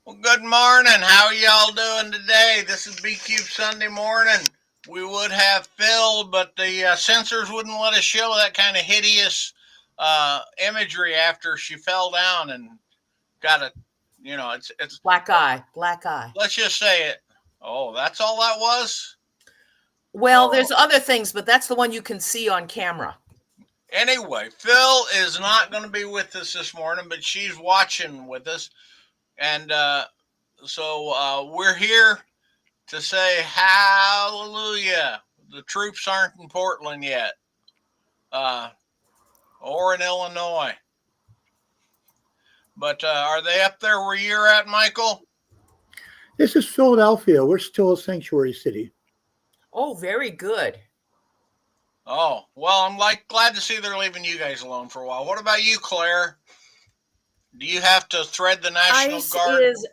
Well, good morning. How are y'all doing today? This is BQ Sunday morning. We would have Phil, but the censors wouldn't let us show that kind of hideous imagery after she fell down and got a, it's. Black eye, black eye. Let's just say it. Oh, that's all that was. Well, Oh, there's other things, but that's the one you can see on camera. anyway, Phil is not going to be with us this morning, but she's watching with us, and so we're here to say hallelujah. The troops aren't in Portland yet, uh, or in Illinois. But are they up there where you're at, Michael? This is Philadelphia. We're still a sanctuary city. Oh, very good. Oh, well, I'm glad to see they're leaving you guys alone for a while. What about you, Claire? Do you have to thread the National Ice Guard? is.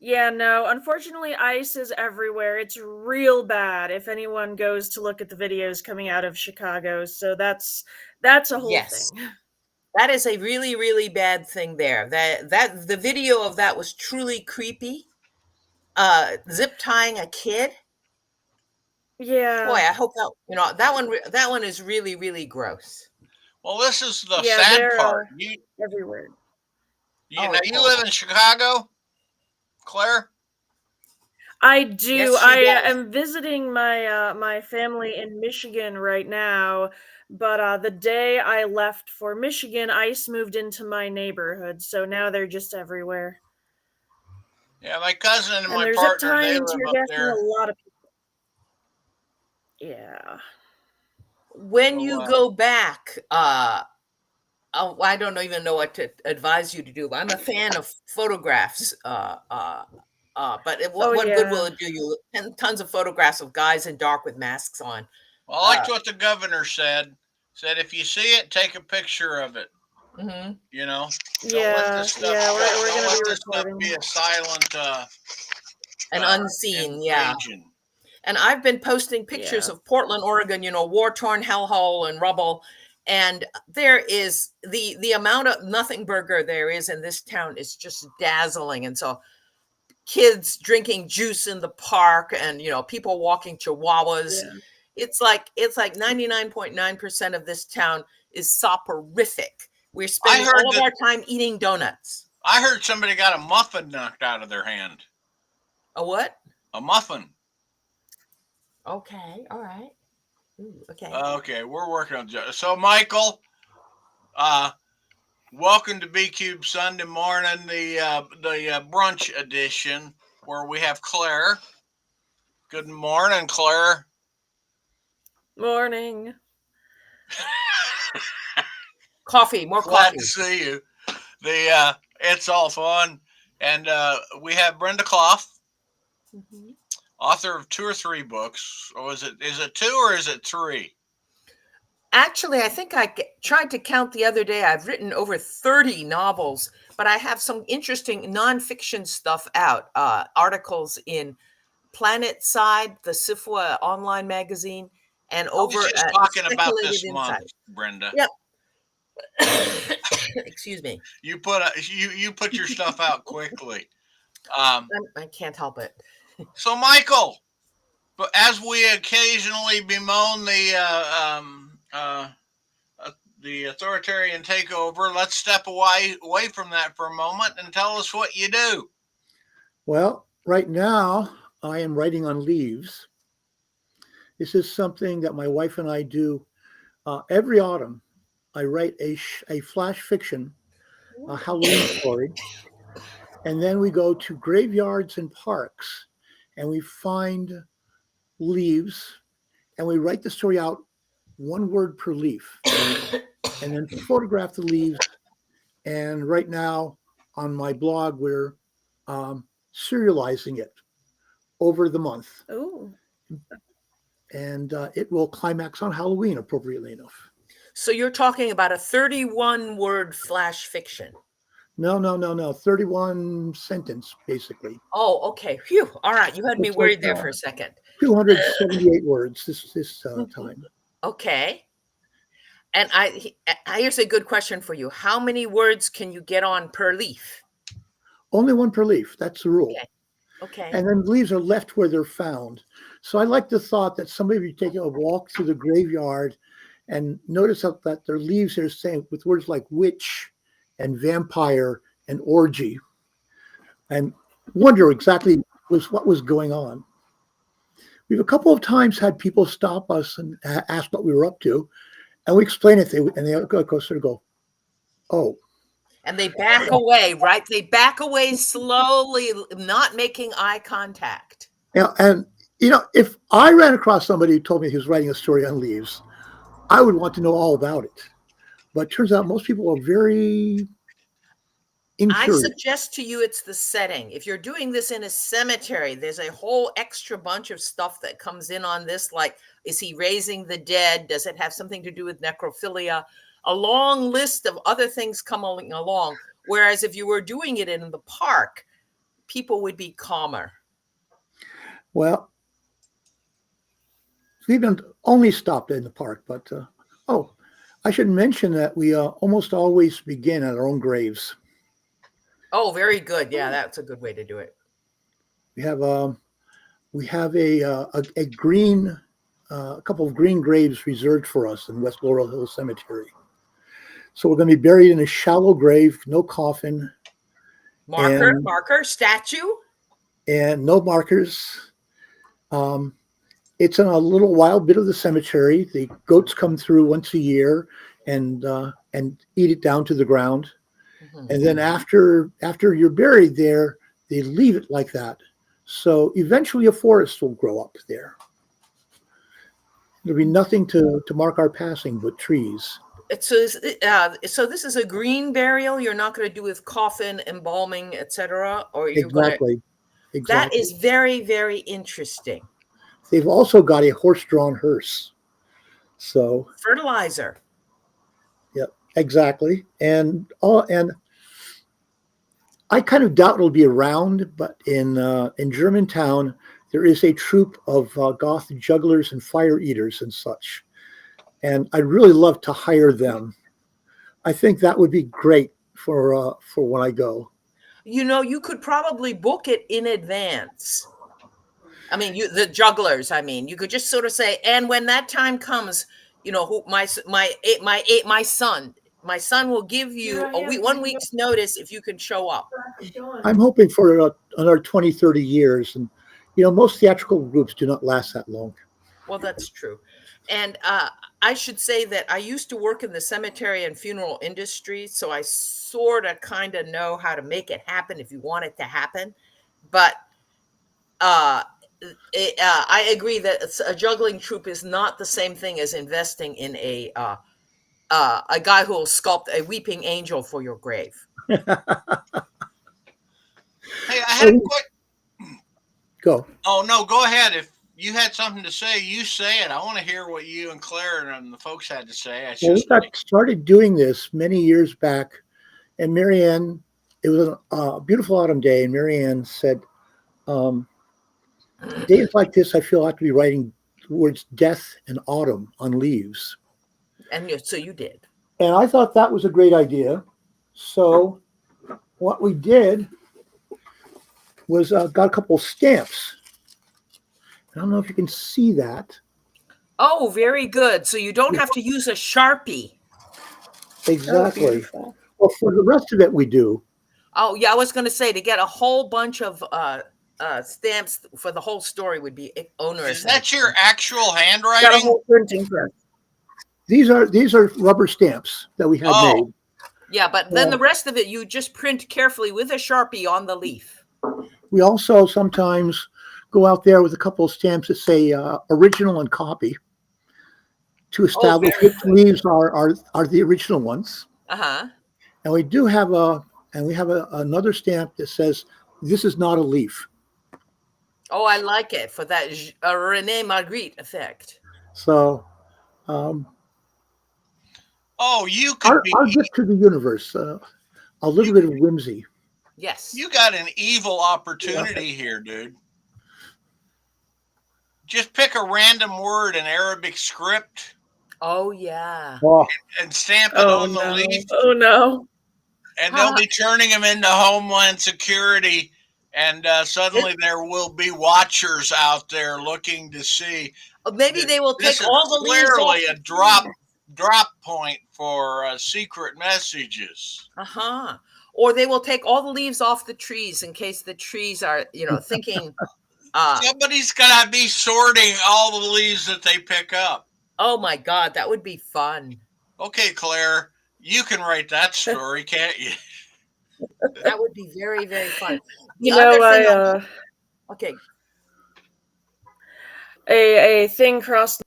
Yeah, no. Unfortunately, ice is everywhere. It's real bad if anyone goes to look at the videos coming out of Chicago. So that's a whole Yes. thing. That is a really, really bad thing there. That the video of that was truly creepy. Zip tying a kid. Yeah. Boy, I hope that one is really, really gross. Well, this is the Yeah, sad they're part. everywhere. Now you live in Chicago, Claire? I do. Yes, she I does. am visiting my family in Michigan right now, but the day I left for Michigan, ice moved into my neighborhood, so now they're just everywhere. Yeah, my cousin and And my they're zip partner, tying they and live tear up gassing a there. lot of people. Yeah. When So, you go back, I don't even know what to advise you to do. I'm a fan of photographs. But Oh what good will yeah. it do you? Tons of photographs of guys in dark with masks on. well, I liked what the governor said. Said if you see it, take a picture of it. Mm-hmm. You know, don't let Yeah, this stuff. yeah, we're Don't gonna let be this stuff recording. be a silent And unseen, yeah. invasion. And I've been posting pictures Yeah. of Portland, Oregon, war-torn hellhole and rubble. And there is the amount of nothing burger there is in this town is just dazzling. And so kids drinking juice in the park and people walking chihuahuas. Yeah. It's like 99.9% of this town is soporific. We're I spending heard all of that. our time eating donuts. I heard somebody got a muffin knocked out of their hand. A what? A muffin. Okay, all right. Ooh, okay. Okay, we're working on it. So, Michael, welcome to B Cube Sunday morning, the brunch edition where we have Claire. Good morning, Claire. Morning. Coffee, more Glad coffee. to see you. It's all fun, and we have Brenda Clough, author of 2 or 3 books. Or is it 2 or is it 3? Actually, I think I tried to count the other day. I've written over 30 novels, but I have some interesting nonfiction stuff out. Articles in Planet Side, the SIFWA online magazine, and I was over just at talking about Speculative this month, Insight. Brenda. Yep. Excuse me. You put your stuff out quickly. I can't help it. So, Michael, but as we occasionally bemoan the authoritarian takeover, let's step away from that for a moment and tell us what you do. Well, right now I am writing on leaves. This is something that my wife and I do every autumn. I write a flash fiction, a Halloween story, and then we go to graveyards and parks and we find leaves and we write the story out one word per leaf and then photograph the leaves. And right now on my blog, we're serializing it over the month. Oh. And it will climax on Halloween, appropriately enough. So you're talking about a 31-word flash fiction. No. 31 sentence, basically. Oh, okay. Phew. All right. You had me worried there for a second. 278 words this time. Okay. And here's a good question for you. How many words can you get on per leaf? Only one per leaf. That's the rule. Okay. Okay. And then leaves are left where they're found. So I like the thought that somebody would take a walk through the graveyard and notice that their leaves are saying with words like witch and vampire and orgy, and wonder exactly what was going on. We've a couple of times had people stop us and ask what we were up to, and we explain it, and they sort of go, "Oh." And they back away, right? They back away slowly, not making eye contact. Yeah, and if I ran across somebody who told me he was writing a story on leaves, I would want to know all about it. But it turns out most people are very incurious. I suggest to you it's the setting. If you're doing this in a cemetery, there's a whole extra bunch of stuff that comes in on this, like, is he raising the dead? Does it have something to do with necrophilia? A long list of other things coming along. Whereas if you were doing it in the park, people would be calmer. Well, we haven't only stopped in the park, but I should mention that we almost always begin at our own graves. Oh, very good. Yeah, that's a good way to do it. We have a green, a couple of green graves reserved for us in West Laurel Hill Cemetery. So we're going to be buried in a shallow grave, no coffin, marker, statue, and no markers. It's in a little wild bit of the cemetery. The goats come through once a year and eat it down to the ground. Mm-hmm. And then after you're buried there, they leave it like that. So eventually a forest will grow up there. There'll be nothing to mark our passing but trees. So this is a green burial. You're not going to do with coffin, embalming, etc. Or you're exactly. That is very, very interesting. They've also got a horse-drawn hearse. So fertilizer. Yep, exactly. And I kind of doubt it'll be around, but in Germantown there is a troupe of goth jugglers and fire eaters and such. And I'd really love to hire them. I think that would be great for when I go. You could probably book it in advance. I mean, the jugglers. I mean, you could just sort of say, and when that time comes, my son will give you 1 week's notice if you can show up. I'm hoping for another 20, 30 years, and most theatrical groups do not last that long. Well, that's true. And I should say that I used to work in the cemetery and funeral industry, so I sort of kind of know how to make it happen if you want it to happen. But I agree that a juggling troupe is not the same thing as investing in a guy who will sculpt a weeping angel for your grave. Hey, I had a question. Go. Oh, no, go ahead. If you had something to say, you say it. I want to hear what you and Claire and the folks had to say. We got started doing this many years back, and Marianne, it was a beautiful autumn day, and Marianne said, days like this, I feel I have to be writing the words death and autumn on leaves. And so you did. And I thought that was a great idea. So what we did was got a couple of stamps. I don't know if you can see that. Oh, very good. So you don't have to use a Sharpie. Exactly. Well, for the rest of it, we do. Oh, yeah. I was going to say, to get a whole bunch of stamps for the whole story would be onerous. Is that your actual handwriting? Got a whole printing press. These are rubber stamps that we have made. Yeah, but then the rest of it, you just print carefully with a Sharpie on the leaf. We also sometimes go out there with a couple of stamps that say original and copy to establish which leaves are the original ones. Uh-huh. And we do have another stamp that says this is not a leaf. Oh, I like it for that René Magritte effect. So, you could our gift to the universe, a little bit of whimsy. Yes. You got an evil opportunity here, dude. Just pick a random word in Arabic script. Oh yeah. Oh, and stamp it Oh on the no. leaf, Oh no. and they'll be turning them into Homeland Security. And suddenly there will be watchers out there looking to see. Maybe they will This take is all the leaves off clearly a the drop point for secret messages. Uh-huh. Or they will take all the leaves off the trees in case the trees are, thinking, Somebody's gonna be sorting all the leaves that they pick up. oh my God, that would be fun. Okay, Claire, you can write that story, can't you? That would be very, very fun. The You other know, thing, okay, a thing crossed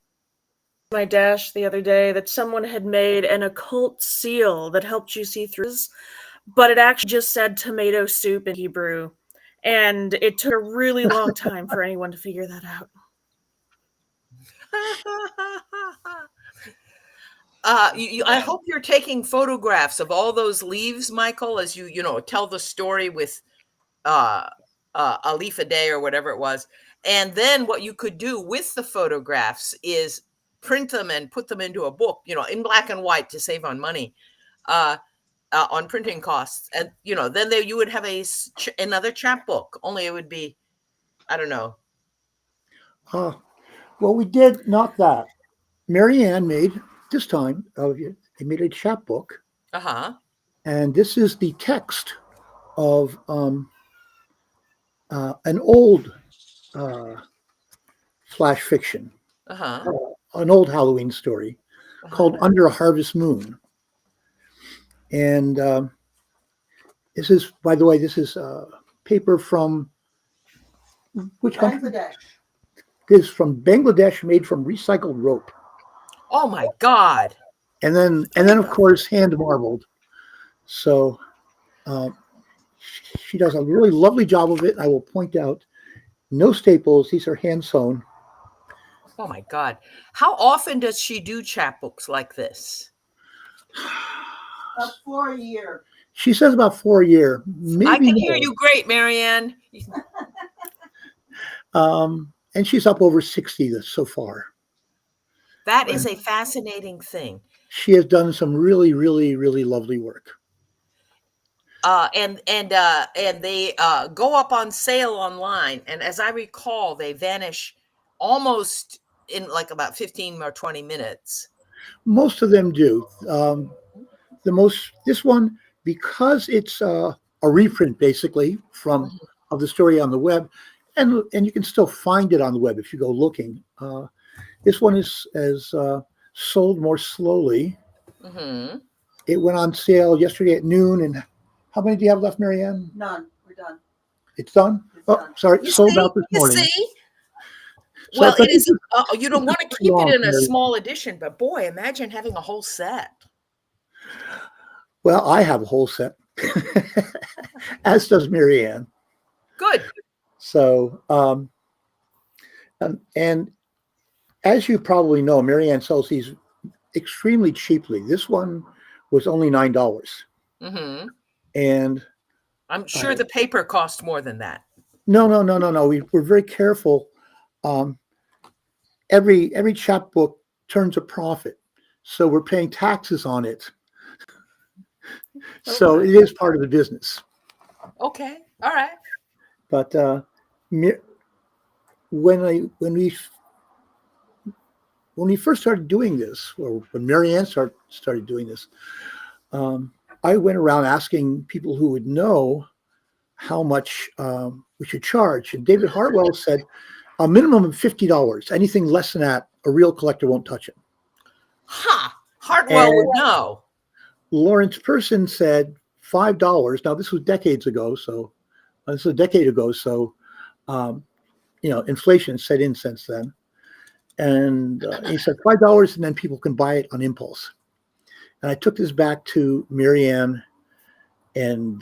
my dash the other day that someone had made an occult seal that helped you see through, but it actually just said tomato soup in Hebrew. And it took a really long time for anyone to figure that out. I hope you're taking photographs of all those leaves, Michael, as you tell the story with a leaf a day or whatever it was. And then what you could do with the photographs is print them and put them into a book, in black and white to save on money, on printing costs. And, then you would have another chapbook, only it would be, I don't know. well, we did not that. Marianne made this time. They made a chapbook, Uh-huh. and this is the text of an old flash fiction, Uh-huh. an old Halloween story called Under a Harvest Moon. And this is, by the way, this is paper from which country? Bangladesh. This is from Bangladesh, made from recycled rope, Oh my God. and then of course hand marbled. So she does a really lovely job of it. I will point out, no staples; these are hand sewn. Oh my God. How often does she do chapbooks like this? About 4 a year. She says about 4 a year, maybe I can more. hear you great, Marianne. And she's up over 60 so far. That is a fascinating thing. She has done some really, really, really lovely work. And they go up on sale online, and as I recall, they vanish almost in like about 15 or 20 minutes. Most of them do. This one, because it's a reprint basically of the story on the web, and you can still find it on the web if you go looking. This one is sold more slowly. Mm-hmm. It went on sale yesterday at noon. And how many do you have left, Marianne? None. We're done. It's done? It's Oh, done. sorry. You Sold see? out this morning. You see? So Well, it is. this You don't want to keep long, it in a Mary. small edition, but boy, imagine having a whole set. Well, I have a whole set, as does Marianne. Good. So, and as you probably know, Marianne sells these extremely cheaply. This one was only $9. Mm-hmm. And I'm sure the paper cost more than that. no. We're very careful. Every chapbook turns a profit, so we're paying taxes on it. So it is part of the business. Okay. All right. But when we first started doing this, or when Marianne started doing this, I went around asking people who would know how much we should charge. And David Hartwell said a minimum of $50. Anything less than that, a real collector won't touch it. Hartwell would know. Lawrence Person said $5. Now this was decades ago, so this is a decade ago. So inflation set in since then. And he said $5, and then people can buy it on impulse. And I took this back to Marianne, and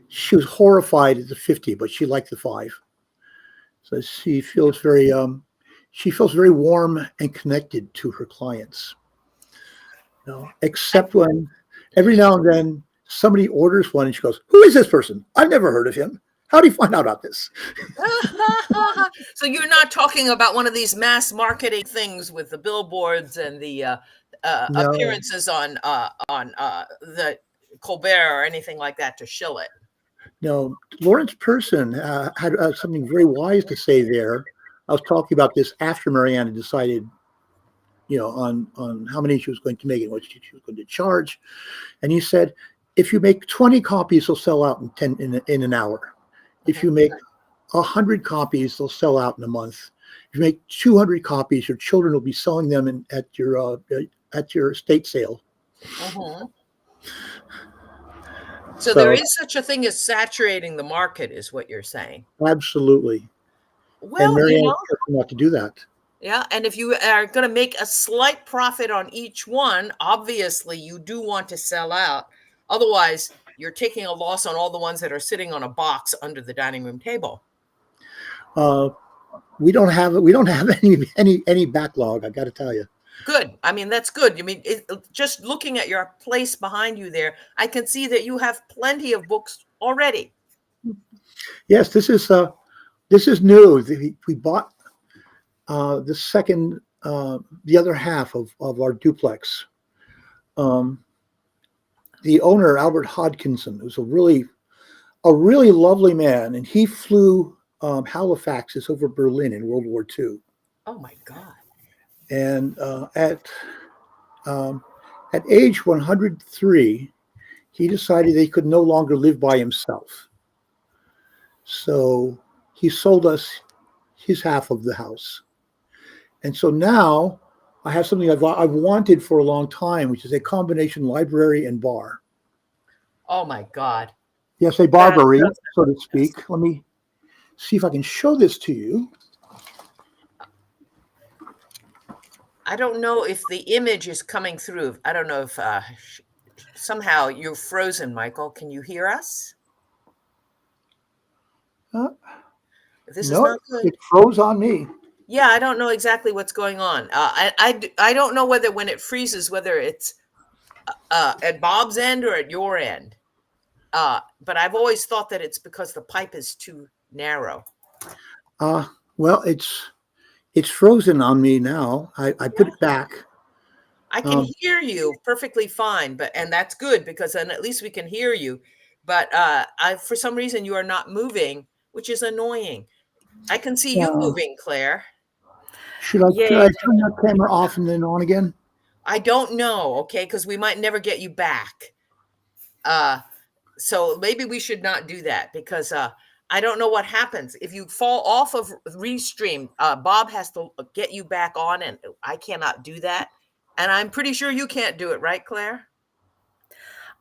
she was horrified at the 50, but she liked the 5. So she feels very warm and connected to her clients. Except when every now and then somebody orders one, and she goes, "Who is this person? I've never heard of him. How do you find out about this? So you're not talking about one of these mass marketing things with the billboards and the No, appearances on the Colbert or anything like that to shill it. no. Lawrence Person had something very wise to say there. I was talking about this after Marianne decided, on how many she was going to make and what she was going to charge. And he said, if you make 20 copies, they'll sell out in an hour. If you make 100 copies, they'll sell out in a month. If you make 200 copies, your children will be selling them at your estate sale. Mm-hmm. So there is such a thing as saturating the market, is what you're saying. Absolutely. Well, and Marianne is careful not to do that. Yeah, and if you are going to make a slight profit on each one, obviously you do want to sell out. Otherwise, you're taking a loss on all the ones that are sitting on a box under the dining room table. We don't have any backlog. I got to tell you. Good. I mean, that's good. I mean, just looking at your place behind you there, I can see that you have plenty of books already. Yes, this is new. We bought the other half of our duplex. The owner, Albert Hodkinson, who's a really lovely man, and he flew Halifaxes over Berlin in World War II. Oh my God! And at age 103, he decided he could no longer live by himself. So he sold us his half of the house. And so now I have something I've wanted for a long time, which is a combination library and bar. Oh my God. Yes, a barbary, so to speak. Let me see if I can show this to you. I don't know if the image is coming through. I don't know if somehow you're frozen, Michael. Can you hear us? This is not good. It froze on me. Yeah, I don't know exactly what's going on. I don't know whether when it freezes, whether it's at Bob's end or at your end. But I've always thought that it's because the pipe is too narrow. Well, it's frozen on me now. I put it back. I can hear you perfectly fine, and that's good because then at least we can hear you. But for some reason you are not moving, which is annoying. I can see you moving, Claire. Should I turn that camera off and then on again? I don't know, okay, because we might never get you back. So maybe we should not do that because I don't know what happens. If you fall off of Restream, Bob has to get you back on, and I cannot do that. And I'm pretty sure you can't do it, right, Claire?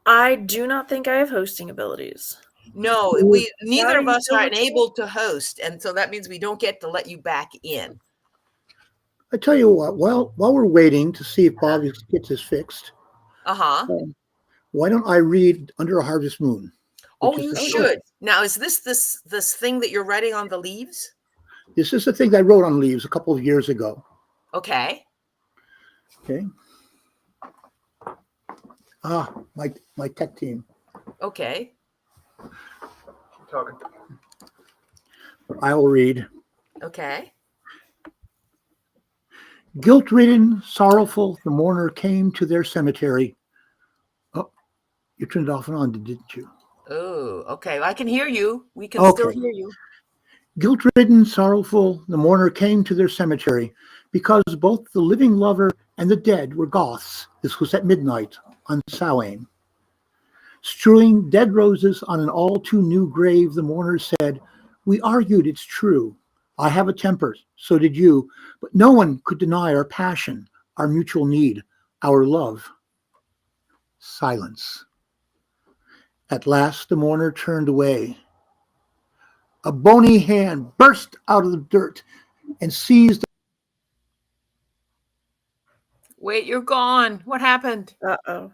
I do not think I have hosting abilities. No, neither of us are enabled to host, and so that means we don't get to let you back in. I tell you what, while we're waiting to see if Bob gets this fixed, why don't I read Under a Harvest Moon? Oh, you should. Now, is this thing that you're writing on the leaves? This is the thing I wrote on leaves a couple of years ago. Okay. Okay. My tech team. Okay. Keep talking. I will read. Okay. Guilt-ridden, sorrowful, the mourner came to their cemetery. Oh, you turned it off and on, didn't you? Oh, okay. I can hear you. We can still hear you. Guilt-ridden, sorrowful, the mourner came to their cemetery because both the living lover and the dead were Goths. This was at midnight on Samhain. Strewing dead roses on an all-too-new grave, the mourner said, "We argued, it's true. I have a temper, so did you, but no one could deny our passion, our mutual need, our love." Silence. At last, the mourner turned away. A bony hand burst out of the dirt and seized. Wait, you're gone. What happened? Uh-oh.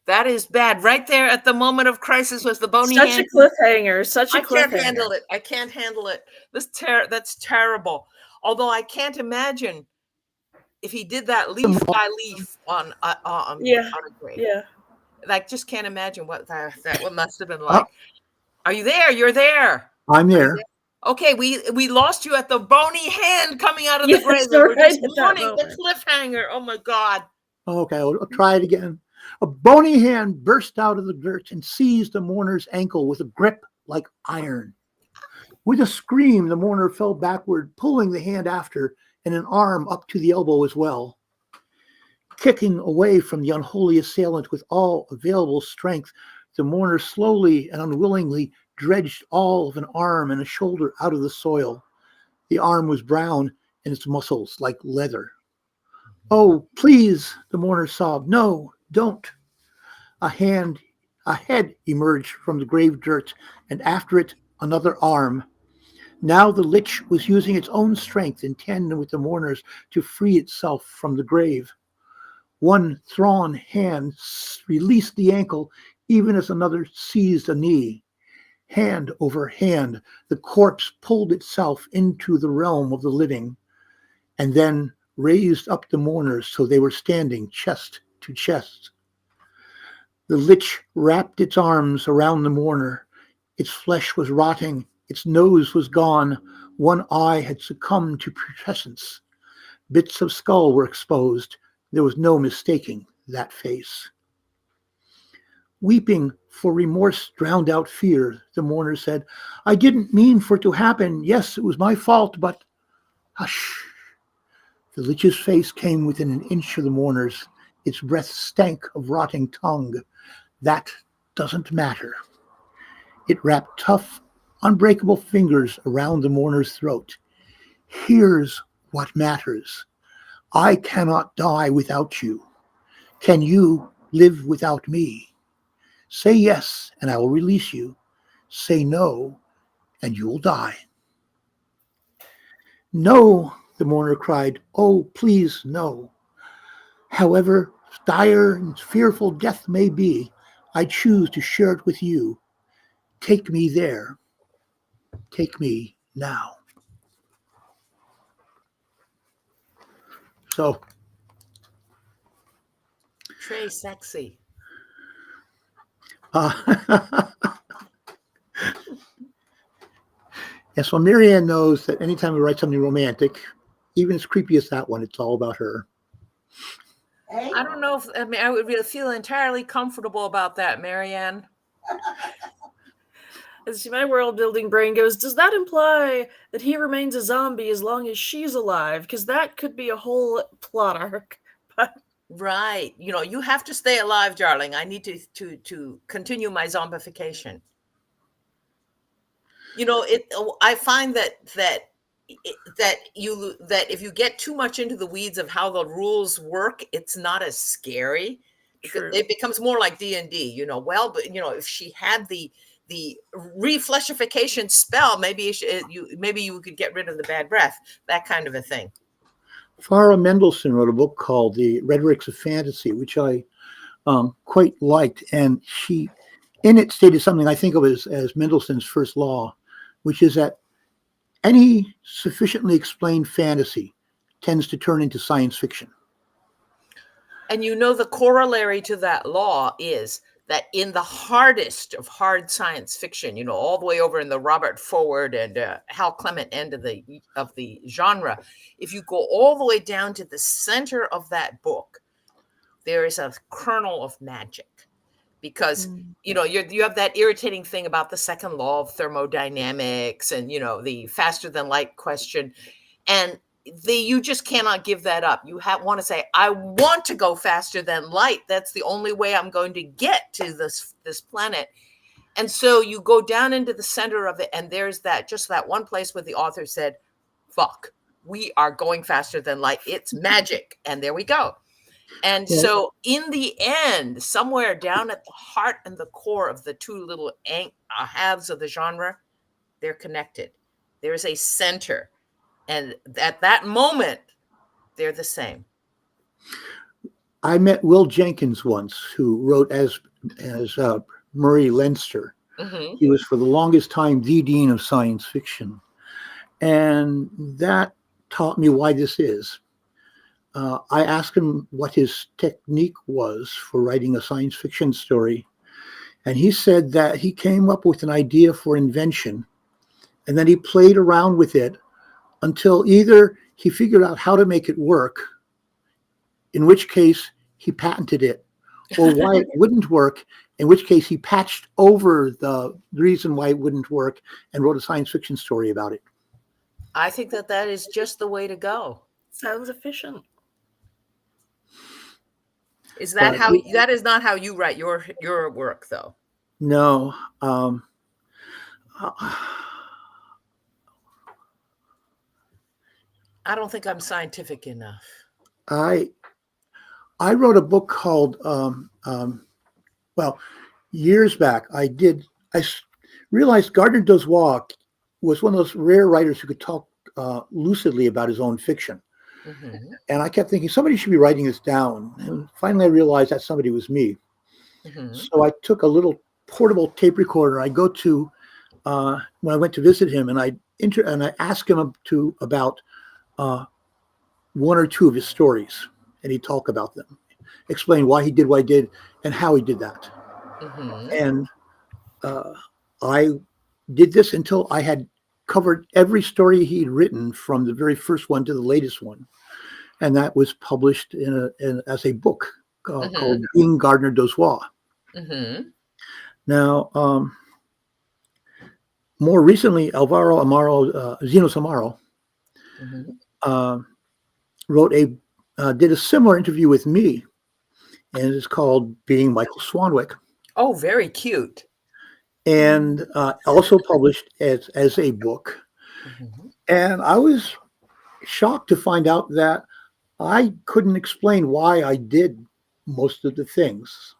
That is bad. Right there at the moment of crisis was the bony hand. Such a cliffhanger. Such a cliffhanger. I can't handle it. I can't handle it. That's terrible. Although I can't imagine if he did that leaf by leaf on a grave. Yeah. Like, just can't imagine what that must have been like. Are you there? You're there. I'm there. Okay, we lost you at the bony hand coming out of the Yes, grave. you're We're right just at that mourning the moment. cliffhanger. Oh my God. Okay, I'll try it again. A bony hand burst out of the dirt and seized the mourner's ankle with a grip like iron. With a scream, the mourner fell backward, pulling the hand after and an arm up to the elbow as well. Kicking away from the unholy assailant with all available strength, the mourner slowly and unwillingly dredged all of an arm and a shoulder out of the soil. The arm was brown and its muscles like leather. "Oh, please," the mourner sobbed. "No, don't." A head emerged from the grave dirt, and after it, another arm. Now the lich was using its own strength in tandem with the mourner's to free itself from the grave. One thrawn hand released the ankle, even as another seized a knee. Hand over hand, the corpse pulled itself into the realm of the living, and then raised up the mourners so they were standing chest to chest. The lich wrapped its arms around the mourner. Its flesh was rotting. Its nose was gone. One eye had succumbed to putrescence. Bits of skull were exposed. There was no mistaking that face. Weeping for remorse drowned out fear, the mourner said, "I didn't mean for it to happen. Yes, it was my fault, but..." Hush. The lich's face came within an inch of the mourner's. Its breath stank of rotting tongue. That doesn't matter. It wrapped tough, unbreakable fingers around the mourner's throat. "Here's what matters. I cannot die without you. Can you live without me? Say yes, and I will release you. Say no, and you will die." "No," the mourner cried. "Oh, please, no. However dire and fearful death may be, I choose to share it with you. Take me there. Take me now." So, Trey sexy. yeah, so Marianne knows that anytime we write something romantic, even as creepy as that one, it's all about her. Hey, I don't know if I would really feel entirely comfortable about that, Marianne. And see, my world building brain goes, does that imply that he remains a zombie as long as she's alive? Because that could be a whole plot arc. But Right. You have to stay alive, darling. I need to continue my zombification. I find that if you get too much into the weeds of how the rules work, it's not as scary. true. It becomes more like D&D, but if she had the refleshification spell, maybe you could get rid of the bad breath, that kind of a thing. Farah Mendelssohn wrote a book called The Rhetorics of Fantasy, which I quite liked. And she, in it, stated something I think of as Mendelssohn's first law, which is that any sufficiently explained fantasy tends to turn into science fiction. And the corollary to that law is that in the hardest of hard science fiction, all the way over in the Robert Forward and Hal Clement end of the genre, if you go all the way down to the center of that book, there is a kernel of magic. Because you have that irritating thing about the second law of thermodynamics and the faster than light question, and you just cannot give that up. You want to say, I want to go faster than light. That's the only way I'm going to get to this planet. And so you go down into the center of it, and there's that one place where the author said, "Fuck, we are going faster than light. It's magic." And there we go. And so in the end, somewhere down at the heart and the core of the two little halves of the genre, they're connected. There is a center. And at that moment, they're the same. I met Will Jenkins once, who wrote as Murray Leinster. Mm-hmm. He was for the longest time the dean of science fiction. And that taught me why this is. I asked him what his technique was for writing a science fiction story. And he said that he came up with an idea for invention And then he played around with it until either he figured out how to make it work, in which case he patented it, or why it wouldn't work, in which case he patched over the reason why it wouldn't work and wrote a science fiction story about it. I think that is just the way to go. Sounds efficient. Is that But how? That is not how you write your work, though. no, I don't think I'm scientific enough. I wrote a book called well, years back. I realized Gardner Dozois was one of those rare writers who could talk lucidly about his own fiction. Mm-hmm. And I kept thinking somebody should be writing this down. And finally, I realized that somebody was me. Mm-hmm. So I took a little portable tape recorder. I go to when I went to visit him, and I asked him about one or two of his stories, and he'd talk about them, explain why he did what he did and how he did that. Mm-hmm. And I did this until I had covered every story he'd written, from the very first one to the latest one, and that was published as a book called Being Gardner Dozois. Mm-hmm. Now, more recently, Zenos Amaro, did a similar interview with me, and it's called Being Michael Swanwick. Oh, very cute. And also published as a book. Mm-hmm. And I was shocked to find out that I couldn't explain why I did most of the things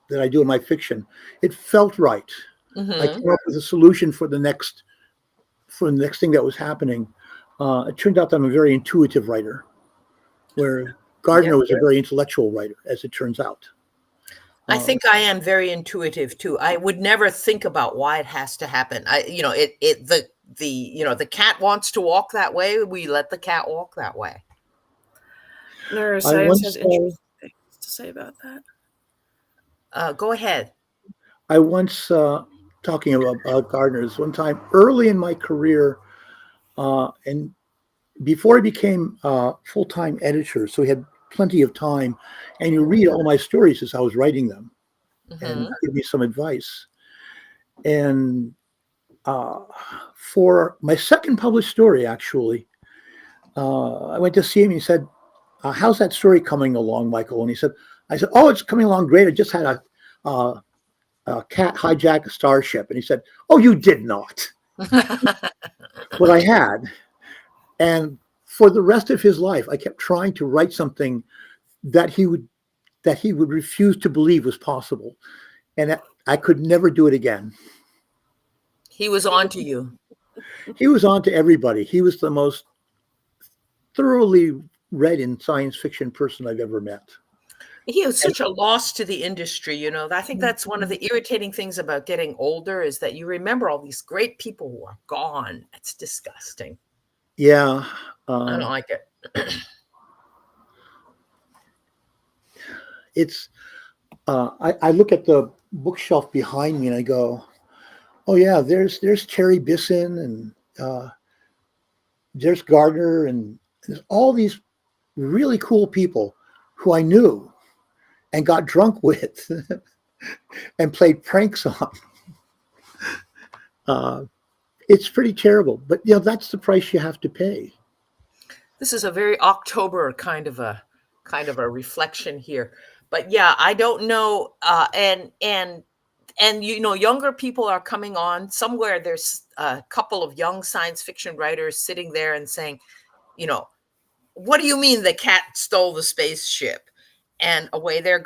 that I do in my fiction. It felt right. Mm-hmm. I came up with a solution for the next thing that was happening. It turned out that I'm a very intuitive writer, where Gardner was a very intellectual writer, as it turns out. I think I am very intuitive too. I would never think about why it has to happen. The cat wants to walk that way. We let the cat walk that way. Neuroscience has interesting things to say about that. Go ahead. I once, talking about Gardner's, one time early in my career, and before I became full-time editor, so he had plenty of time, and you read all my stories as I was writing them, and give me some advice. And for my second published story, actually, I went to see him. And he said, "How's that story coming along, Michael?" And I said, "Oh, it's coming along great. I just had a cat hijack a starship." And he said, "Oh, you did not." What I had. And for the rest of his life, I kept trying to write something that he would refuse to believe was possible, and I could never do it again. He was on to you. He was on to everybody. He was the most thoroughly read in science fiction person I've ever met. He was such a loss to the industry. I think that's one of the irritating things about getting older, is that you remember all these great people who are gone. It's disgusting. Yeah. I don't like it. It's I look at the bookshelf behind me and I go, oh yeah, there's Terry Bisson, and there's Gardner, and there's all these really cool people who I knew and got drunk with and played pranks on. It's pretty terrible, but that's the price you have to pay. This is a very October kind of a reflection here. But yeah, I don't know. And younger people are coming on. Somewhere there's a couple of young science fiction writers sitting there and saying, what do you mean the cat stole the spaceship? And away they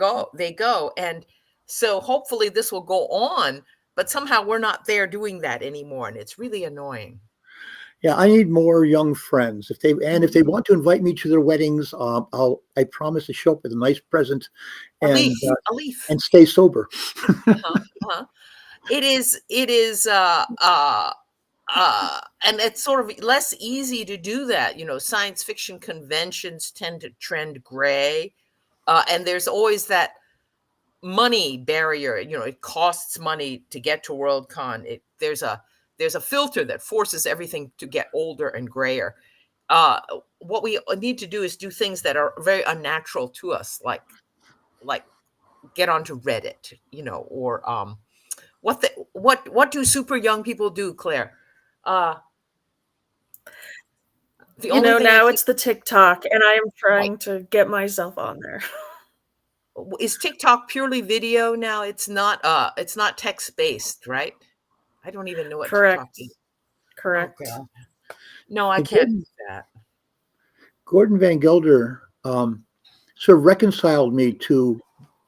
go. And so hopefully this will go on, but somehow we're not there doing that anymore. And it's really annoying. Yeah, I need more young friends. If they want to invite me to their weddings, I promise to show up with a nice present and a leaf. And stay sober. It is, and it's sort of less easy to do that. Science fiction conventions tend to trend gray, and there's always that money barrier. It costs money to get to Worldcon. There's there's a filter that forces everything to get older and grayer. What we need to do is do things that are very unnatural to us, like get onto Reddit, or what do super young people do, Claire? The only thing now it's the TikTok, and I am trying to get myself on there. is TikTok purely video now. It's not text based, right? I don't even know what Correct. TikTok is. Correct. Okay. No, I Well, can't do that. Gordon Van Gelder sort of reconciled me to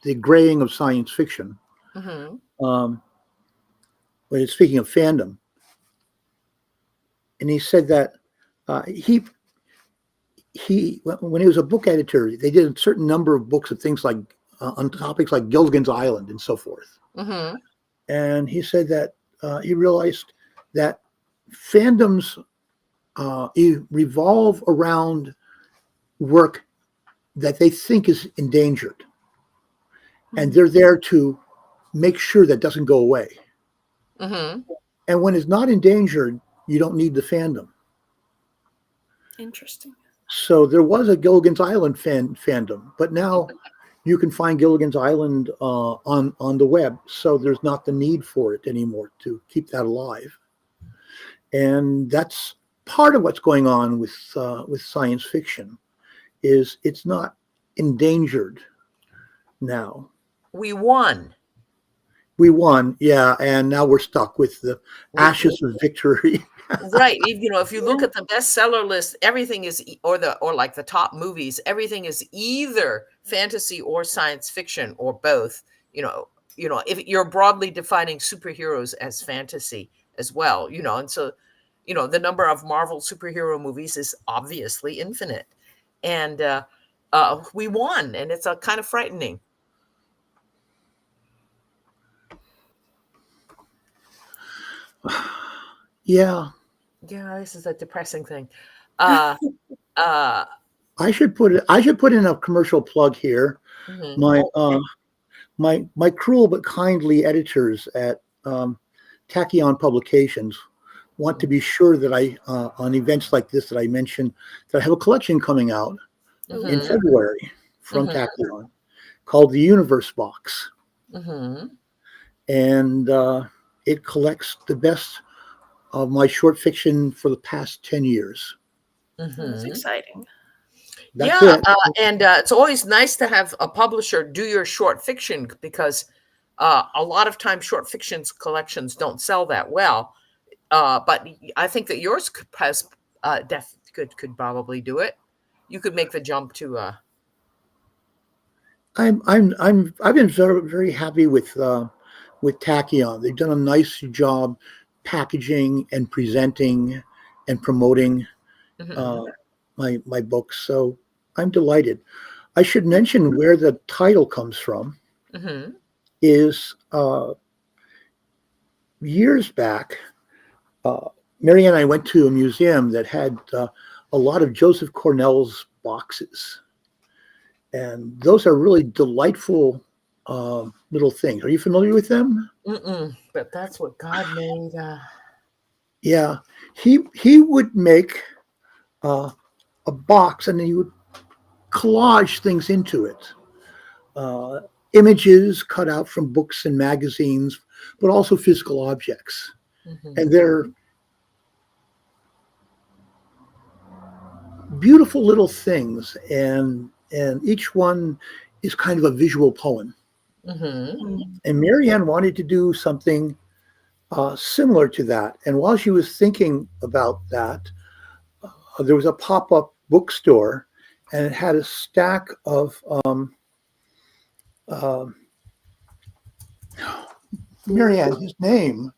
the graying of science fiction. When it's speaking of fandom, and he said that when he was a book editor, they did a certain number of books of things like on topics like Gilligan's Island and so forth. And he said that he realized that fandoms revolve around work that they think is endangered, and they're there to make sure that doesn't go away. And when it's not endangered, you don't need the fandom. Interesting. So there was a Gilligan's Island fandom, but now you can find Gilligan's Island on the web, so there's not the need for it anymore to keep that alive. And that's part of what's going on with science fiction, is it's not endangered now. We won. Yeah, and now we're stuck with the ashes of victory. Right. If you look at the bestseller list, everything is, or like the top movies, everything is either fantasy or science fiction or both. If you're broadly defining superheroes as fantasy as well, and so, the number of Marvel superhero movies is obviously infinite, and we won, and it's kind of frightening. Yeah, this is a depressing thing. I should put in a commercial plug here. My cruel but kindly editors at Tachyon Publications want to be sure that I on events like this that I mentioned, that I have a collection coming out in February from Tachyon called the Universe Box, and it collects the best of my short fiction for the past 10 years. That's exciting. That's it. And it's always nice to have a publisher do your short fiction, because a lot of times short fictions collections don't sell that well. But I think that yours could probably do it. You could make the jump to. I've been very, very happy with Tachyon. They've done a nice job packaging and presenting and promoting my books. So I'm delighted. I should mention where the title comes from. Is years back, Mary and I went to a museum that had a lot of Joseph Cornell's boxes. And those are really delightful little things. Are you familiar with them? But that's what God made. Yeah, he would make a box, and then he would collage things into it. Images cut out from books and magazines, but also physical objects. And they're beautiful little things, and each one is kind of a visual poem. And Marianne wanted to do something similar to that. And while she was thinking about that, there was a pop-up bookstore, and it had a stack of Marianne, his name.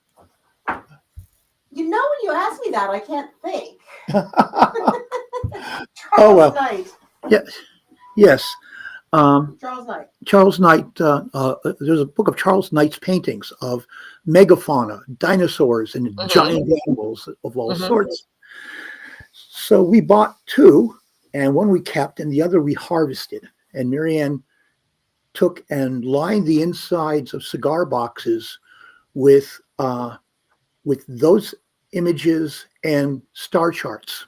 When you ask me that, I can't think. Oh, well. Knight. Yes. Charles Knight. Charles Knight. There's a book of Charles Knight's paintings of megafauna, dinosaurs, and giant animals of all sorts. So we bought two, and one we kept, and the other we harvested. And Marianne took and lined the insides of cigar boxes with those images, and star charts.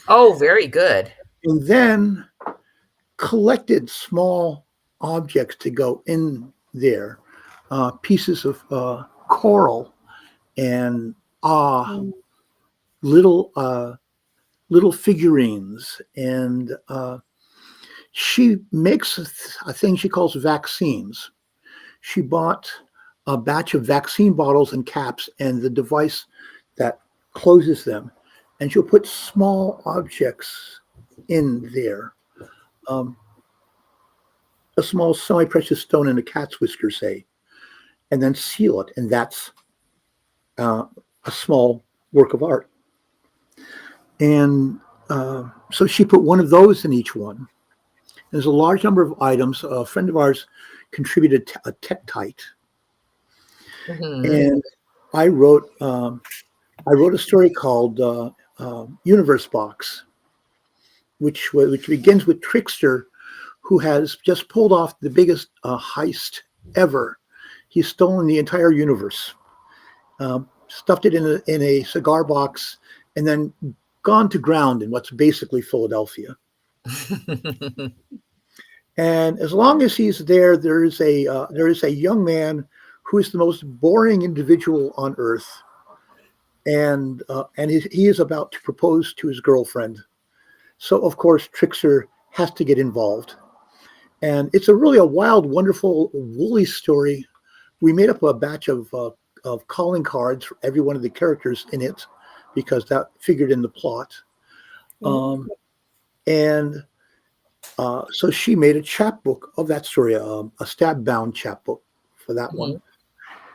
Oh, very good. And then collected small objects to go in there, pieces of coral and little little figurines, and she makes a thing she calls vaccines. She bought a batch of vaccine bottles and caps and the device that closes them, and she'll put small objects in there. A small semi-precious stone in a cat's whisker, say, and then seal it, and that's a small work of art. And so she put one of those in each one. There's a large number of items. A friend of ours contributed a tektite, and I wrote a story called Universe Box, which begins with Trickster, who has just pulled off the biggest heist ever. He's stolen the entire universe, stuffed it in a cigar box, and then gone to ground in what's basically Philadelphia. And as long as he's there, there is a young man who is the most boring individual on earth, and he is about to propose to his girlfriend. So of course Trickster has to get involved, and it's really a wild, wonderful, woolly story. We made up a batch of calling cards for every one of the characters in it, because that figured in the plot. So she made a chapbook of that story, a stab-bound chapbook for that one,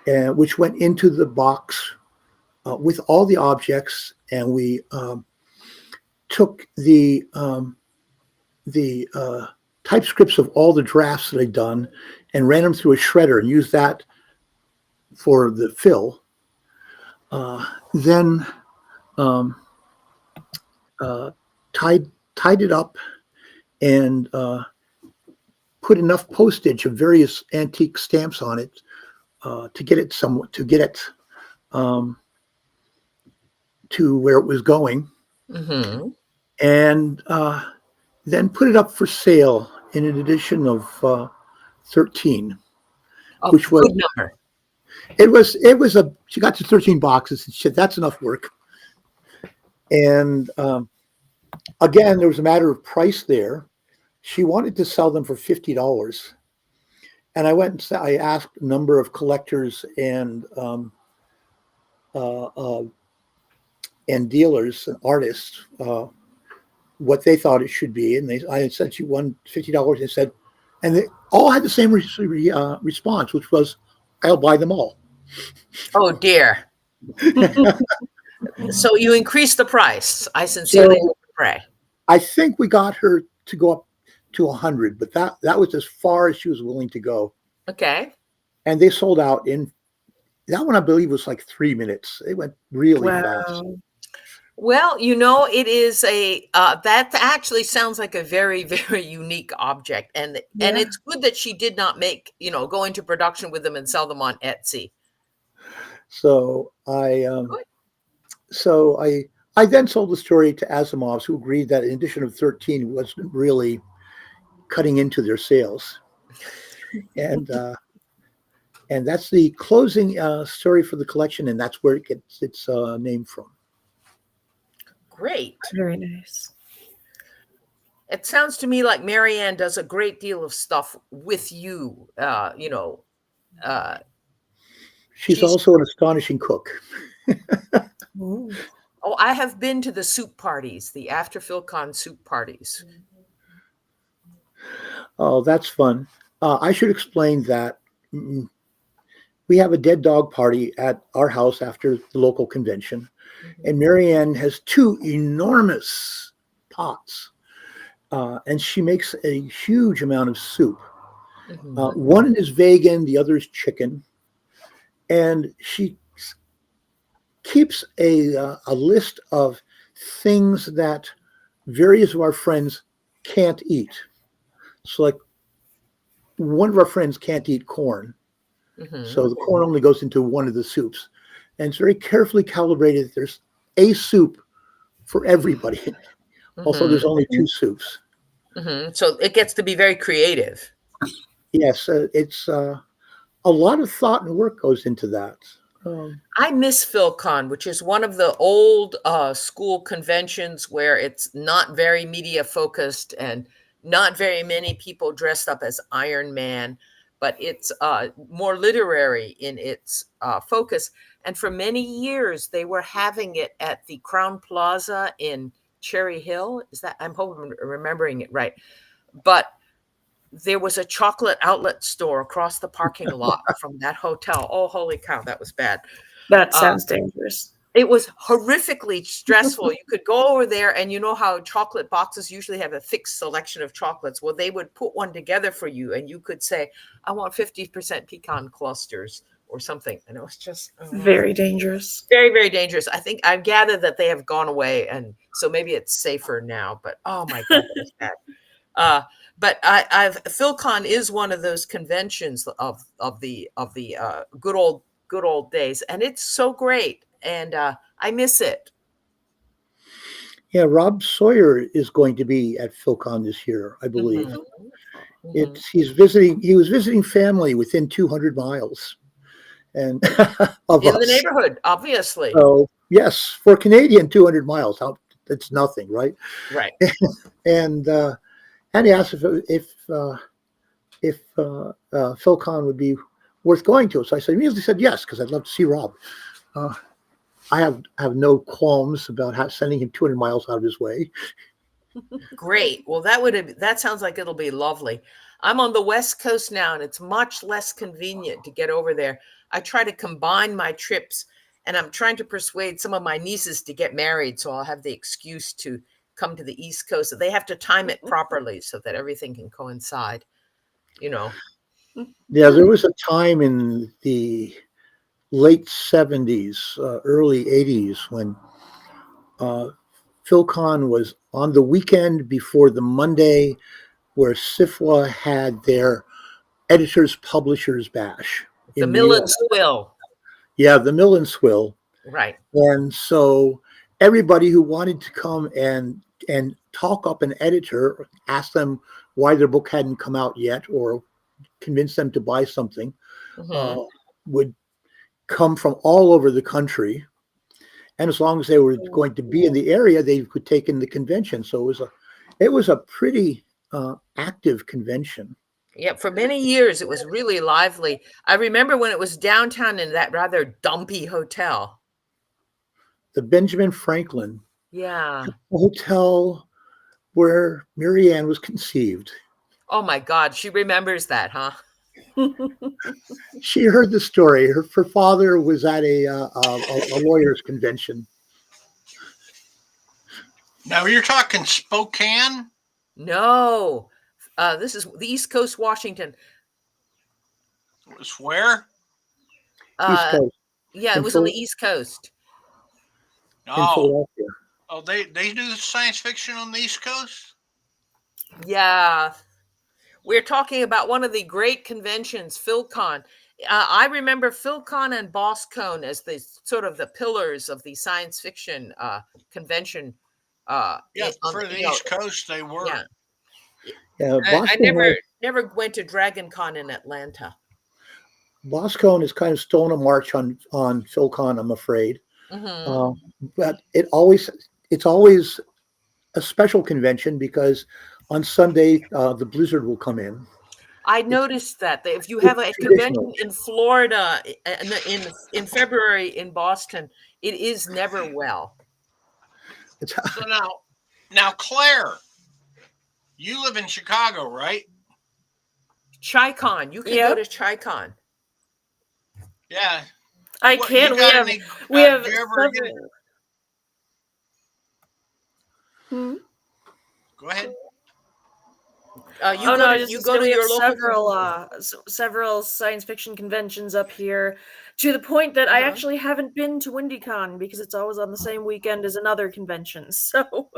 and which went into the box with all the objects. And we took the typescripts of all the drafts that I'd done and ran them through a shredder and used that for the fill. Then tied it up and put enough postage of various antique stamps on it to get it to where it was going, and then put it up for sale in an edition of 13, which was good number. She got to 13 boxes and said, that's enough work. And again, there was a matter of price there. She wanted to sell them for $50. And I asked a number of collectors and dealers and artists what they thought it should be. And I had said she won $50. They said, and they all had the same response, which was, I'll buy them all. Oh dear. So you increased the price. I sincerely pray. I think we got her to go up to 100, but that was as far as she was willing to go. Okay. And they sold out in that one, I believe, was like 3 minutes. They went really fast. Well, it is that actually sounds like a very, very unique object. And it's good that she did not go into production with them and sell them on Etsy. So I then sold the story to Asimov's, who agreed that an edition of 13 wasn't really cutting into their sales. And that's the closing story for the collection, and that's where it gets its name from. Great. Very nice. It sounds to me like Marianne does a great deal of stuff with you. She's also an astonishing cook. Oh, I have been to the soup parties, the after PhilCon soup parties. Oh, that's fun. I should explain that we have a dead dog party at our house after the local convention. And Marianne has 2 enormous pots, and she makes a huge amount of soup. One is vegan, the other is chicken. And she keeps a list of things that various of our friends can't eat. So like one of our friends can't eat corn. So the corn only goes into one of the soups. and it's very carefully calibrated. There's a soup for everybody. Also, there's only two soups. So it gets to be very creative. Yes, it's a lot of thought and work goes into that. I miss PhilCon, which is one of the old school conventions where it's not very media focused and not very many people dressed up as Iron Man, but it's more literary in its focus. And for many years, they were having it at the Crown Plaza in Cherry Hill. Is that, I'm hoping I'm remembering it right. But there was a chocolate outlet store across the parking lot from that hotel. Oh, holy cow, that was bad. That sounds dangerous. It was horrifically stressful. You could go over there, and you know how chocolate boxes usually have a fixed selection of chocolates. Well, they would put one together for you, and you could say, I want 50% pecan clusters or something. And it was just Very dangerous. very, very dangerous. I think I've gathered that they have gone away, and so maybe it's safer now. But oh my God, that was bad. But PhilCon is one of those conventions of the good old days, and it's so great, and I miss it. Yeah, Rob Sawyer is going to be at PhilCon this year, I believe. He was visiting family within 200 miles, and of In us. the neighborhood, obviously. So yes, for Canadian, 200 miles, that's nothing, right? Right. And he asked if PhilCon would be worth going to. So I immediately said yes, because I'd love to see Rob. I have no qualms about sending him 200 miles out of his way. Great. Well, that sounds like it'll be lovely. I'm on the West Coast now, and it's much less convenient to get over there. I try to combine my trips, and I'm trying to persuade some of my nieces to get married, so I'll have the excuse to come to the East Coast. So they have to time it properly so that everything can coincide, you know. Yeah, there was a time in the late 70s, early 80s when PhilCon was on the weekend before the Monday where SIFWA had their editors publishers bash. The mill and swill. Yeah, the mill and swill. Right. And so everybody who wanted to come and talk up an editor, ask them why their book hadn't come out yet, or convince them to buy something, would come from all over the country. And as long as they were going to be in the area, they could take in the convention. So it was a pretty active convention. Yeah, for many years it was really lively. I remember when it was downtown in that rather dumpy hotel. The Benjamin Franklin. Yeah. Hotel where Marianne was conceived. Oh my God, she remembers that, huh? She heard the story. Her father was at a lawyer's convention. Now you're talking Spokane? No, this is the East Coast, Washington. It was where? East Coast. Yeah, it was on the East Coast. Oh, they do science fiction on the East Coast? Yeah. We're talking about one of the great conventions, PhilCon. I remember PhilCon and BosCon as the sort of the pillars of the science fiction convention. For the East Coast, they were. Yeah, I never went to Dragon Con in Atlanta. BosCon has kind of stolen a march on PhilCon, I'm afraid. But it's always a special convention because on Sunday the blizzard will come in. I noticed that if you have a convention in Florida in February in Boston, it is never well. So now, Claire, you live in Chicago, right? ChiCon, you can go to ChiCon. Yeah, I can. We have. Do you ever get it? Go ahead. You go to your local several science fiction conventions up here, to the point that I actually haven't been to WindyCon because it's always on the same weekend as another convention. So,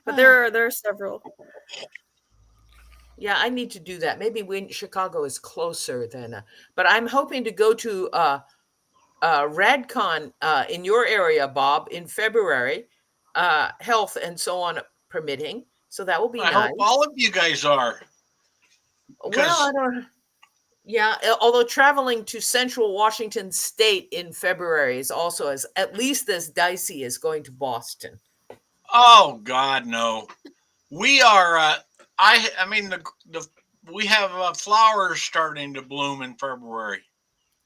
but there are several. Yeah, I need to do that. Maybe when Chicago is closer than, but I'm hoping to go to RadCon in your area, Bob, in February, health and so on permitting. So that will be I nice. hope all of you guys are. Well, I don't. Yeah, although traveling to Central Washington State in February is also at least as dicey as going to Boston. Oh God, no. We are. I mean the we have flowers starting to bloom in February.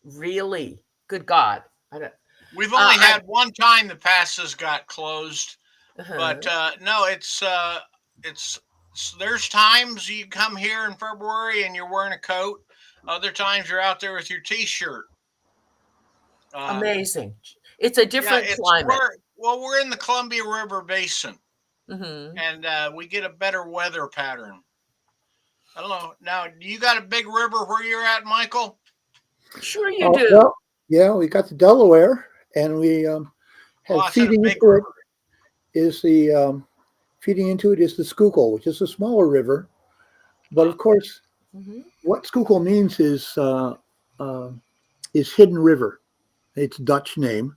Really? Good God. I don't. We've only I, had one time the passes got closed, but uh-huh. no, it's there's times you come here in February and you're wearing a coat. Other times you're out there with your T-shirt. Amazing. It's a Yeah, different it's climate. we're in the Columbia River Basin, Hmm. and we get a better weather pattern. I don't know. Now, do you got a big river where you're at, Michael? Sure you do. Well, yeah, we got the Delaware, and we Oh, have I said a feeding big into it river. is the feeding into it is the Schuylkill, which is a smaller river. But Uh, of course, Hmm. what Schuylkill means is hidden river. It's Dutch name,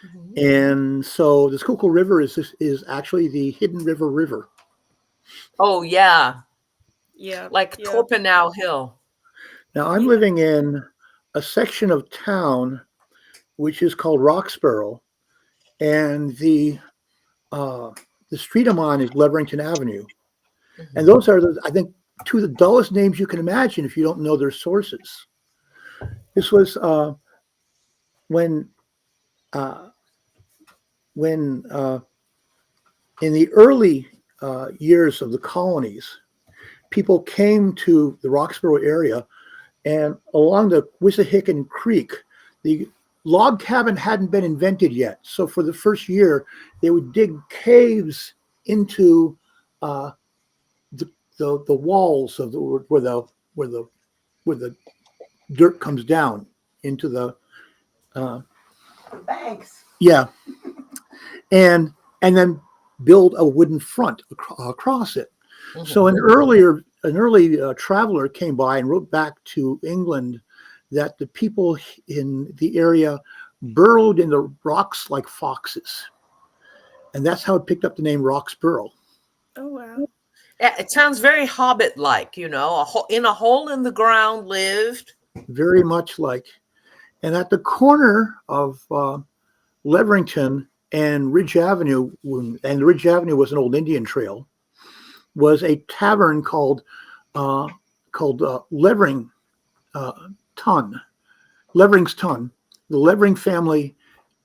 Hmm. and so the Schuylkill River is actually the Hidden River. Oh, yeah. Yeah. Like Yeah. Torpenhow Hill. Now I'm Yeah. living in a section of town which is called Roxborough, and uh, the street I'm on is Leverington Avenue, and Mhm. those are I think two of the dullest names you can imagine if you don't know their sources. This was when uh, when in the early years of the colonies, people came to the Roxborough area, and along the Wissahickon Creek, the log cabin hadn't been invented yet. So for the first year, they would dig caves into uh, the walls of where the dirt comes down into the uh, Thanks. yeah, and then build a wooden front across it. So Mhm. an early traveler came by and wrote back to England that the people in the area burrowed in the rocks like foxes, and that's how it picked up the name Roxborough. Oh wow. Yeah, it sounds very Hobbit-like, in a hole in the ground lived. Very much like, and at the corner of Leverington and Ridge Avenue, and Ridge Avenue was an old Indian trail, was a tavern uh, called Levering uh, Ton. Levering's Ton. The Levering family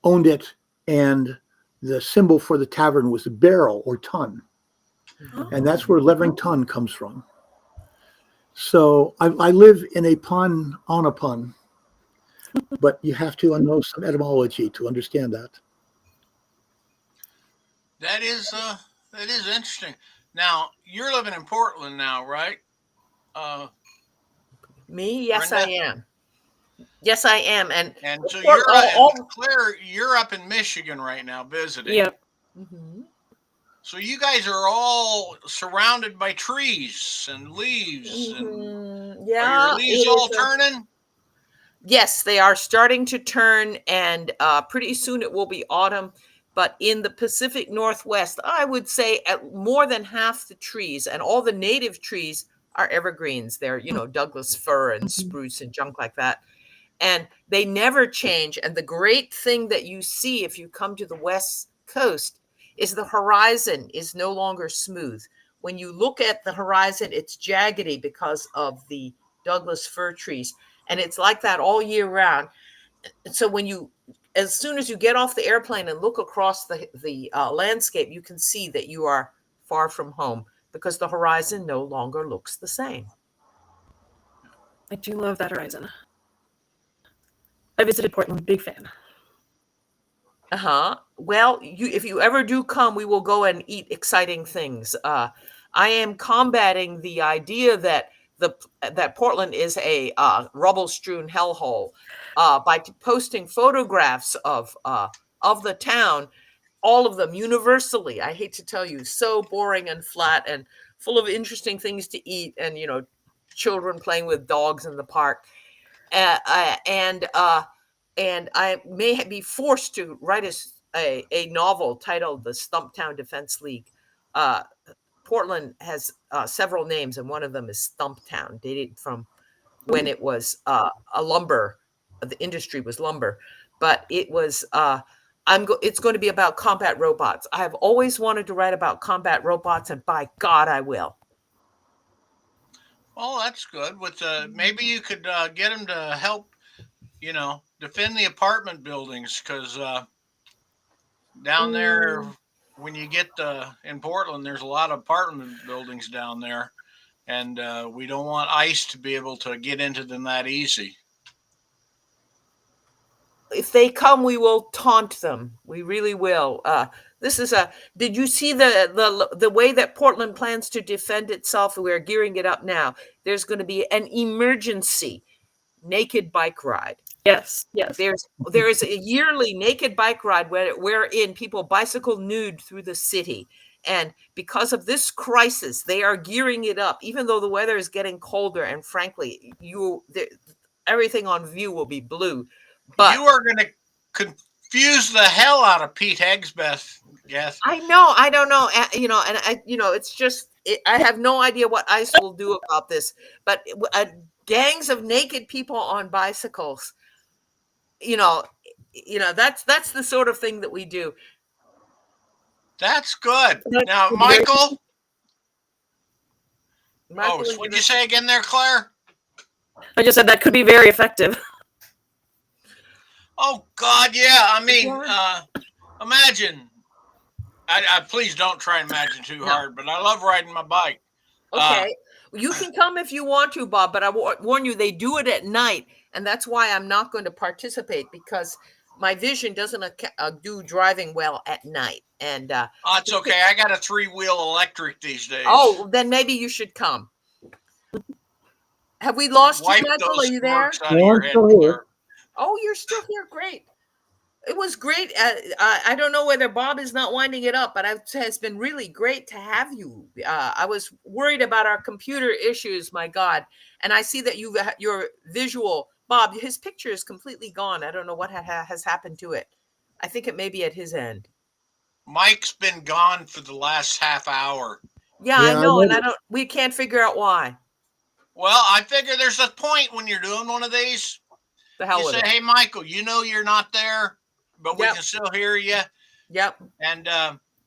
owned it, and the symbol for the tavern was a barrel or ton, and Mhm. that's where Levering Ton comes from. So I live in a pun on a pun, but you have to know some etymology to understand that. that is interesting. Now, you're living in Portland now, right? Uh, Me? Yes, I Brenda? am. Yes, I am. And And so for and all Claire, you're up in Michigan right now visiting. Yep. Mhm. So you guys are all surrounded by trees and leaves, and Mhm. are your Yeah, leaves it all is. turning? Yes, they are starting to turn, and pretty soon it will be autumn. But in the Pacific Northwest, I would say at more than half the trees and all the native trees are evergreens. They're, Douglas fir and spruce and junk like that. And they never change. And the great thing that you see if you come to the West Coast is the horizon is no longer smooth. When you look at the horizon, it's jaggedy because of the Douglas fir trees. And it's like that all year round. And so as soon as you get off the airplane and look across the landscape, you can see that you are far from home because the horizon no longer looks the same. I do love that horizon. I visited Portland, big fan. Uh-huh. Well, if you ever do come, we will go and eat exciting things. I am combating the idea that Portland is a rubble-strewn hellhole by posting photographs of the town, all of them universally. I hate to tell you, so boring and flat and full of interesting things to eat, and children playing with dogs in the park, and and I may be forced to write a novel titled The Stumptown Defense League. Portland has several names, and one of them is Stumptown, dated from when it was a lumber, the industry was lumber, but it was it's going to be about combat robots. I have always wanted to write about combat robots, and by God, I will. Well, that's good. With maybe you could get them to help, defend the apartment buildings, because down there, when you get in Portland, there's a lot of apartment buildings down there, and we don't want ICE to be able to get into them that easy. If they come, we will taunt them. We really will. This is did you see the way that Portland plans to defend itself? We're gearing it up now. There's going to be an emergency naked bike ride. Yes. There is a yearly naked bike ride wherein people bicycle nude through the city. And because of this crisis, they are gearing it up, even though the weather is getting colder. And frankly, everything on view will be blue. But you are going to confuse the hell out of Pete Hegsbeth. Yes, I know. I don't know. It's just I have no idea what ICE will do about this. But gangs of naked people on bicycles, that's the sort of thing that we do. That's good. Now, Michael. Michael, what'd you say again there, Claire? I just said that could be very effective. Oh God, yeah. I mean, imagine. I please don't try and imagine too hard, but I love riding my bike. Okay, you can come if you want to, Bob, but I warn you, they do it at night, and that's why I'm not going to participate, because my vision doesn't do driving well at night. And it's okay. I got a 3-wheel electric these days. Oh, then maybe you should come. Have we lost you, Michael? Are you there? No, I'm still here. Oh, you're still here. Great. It was great. I don't know whether Bob is not winding it up, but it's been really great to have you. I was worried about our computer issues, my God. And I see that your visual, Bob, his picture is completely gone. I don't know what has happened to it. I think it may be at his end. Mike's been gone for the last half hour. Yeah, I know. And we can't figure out why. Well, I figure there's a point when you're doing one of these. You say, hey, Michael, you're not there, but we can still hear you. Yep. And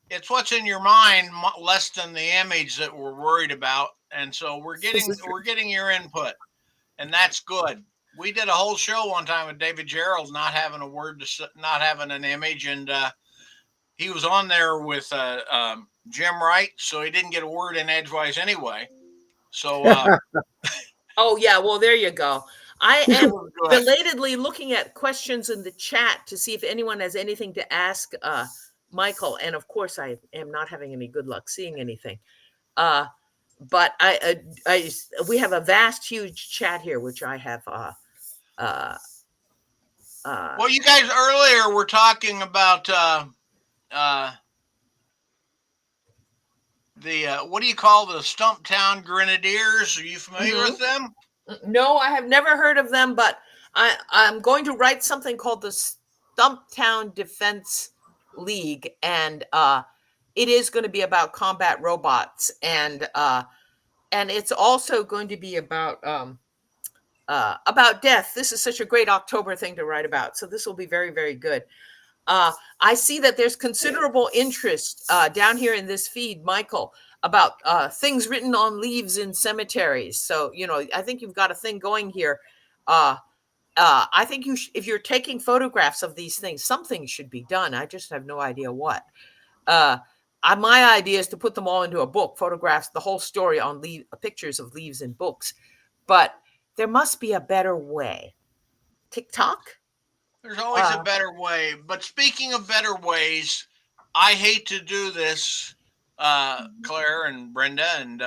it's what's in your mind less than the image that we're worried about. And so we're getting your input, and that's good. We did a whole show one time with David Gerald, not having a word not having an image, and he was on there with Jim Wright, so he didn't get a word in edgewise anyway. So. Oh yeah, well there you go. I am belatedly looking at questions in the chat to see if anyone has anything to ask Michael, and of course I am not having any good luck seeing anything. But we have a vast, huge chat here, which I have. Well, you guys earlier were talking about the what do you call the Stumptown Grenadiers? Are you familiar with them? No, I have never heard of them, but I'm going to write something called the Stumptown Defense League, and it is going to be about combat robots, and it's also going to be about death. This is such a great October thing to write about, so this will be very, very good. I see that there's considerable interest down here in this feed, Michael, about things written on leaves in cemeteries. So, I think you've got a thing going here. I think if you're taking photographs of these things, something should be done. I just have no idea what. My idea is to put them all into a book, photographs, the whole story on pictures of leaves in books. But there must be a better way. TikTok? There's always a better way. But speaking of better ways, I hate to do this, Claire and Brenda and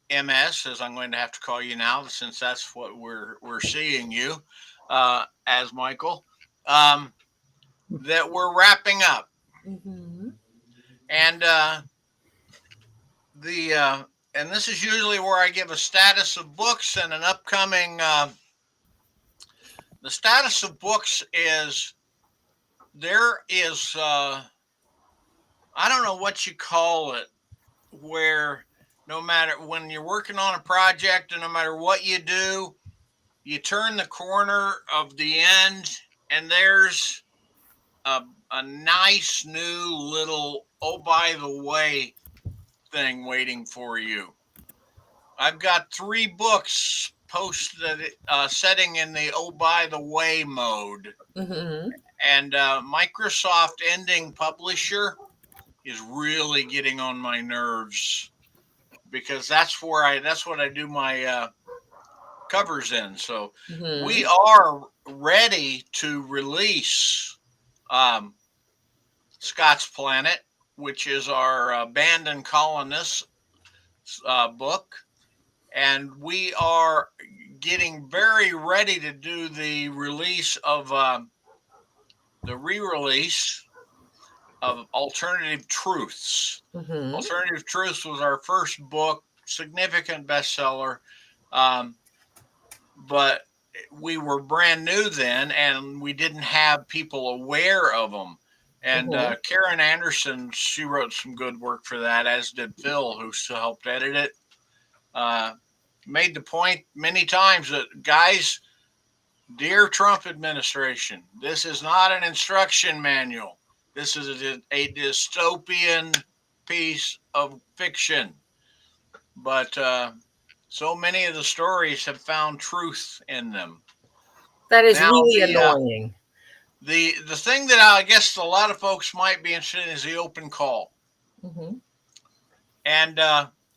MS, as I'm going to have to call you now, since that's what we're seeing you as, Michael, that we're wrapping up. Mm-hmm. And and this is usually where I give a status of books and an upcoming the status of books is there is, I don't know what you call it, where no matter when you're working on a project and no matter what you do, you turn the corner of the end and there's a nice new little, oh, by the way thing waiting for you. I've got 3 books posted, setting in the oh, by the way mode. Mm-hmm. And Microsoft Ending Publisher is really getting on my nerves because that's what I do my covers in. So Mm-hmm. we are ready to release Scott's Planet, which is our abandoned colonists book, and we are getting very ready to do the release of the re-release of Alternative Truths. Mm-hmm. Alternative Truths was our first book, significant bestseller, um, but we were brand new then, and we didn't have people aware of them. And Mm-hmm. Karen Anderson, she wrote some good work for that, as did Phil, who helped edit it. Made the point many times that, guys, dear Trump administration, this is not an instruction manual. This is a dystopian piece of fiction. But so many of the stories have found truth in them. That is Now, really annoying. the thing that I guess a lot of folks might be interested in is the open call. Mm-hmm. And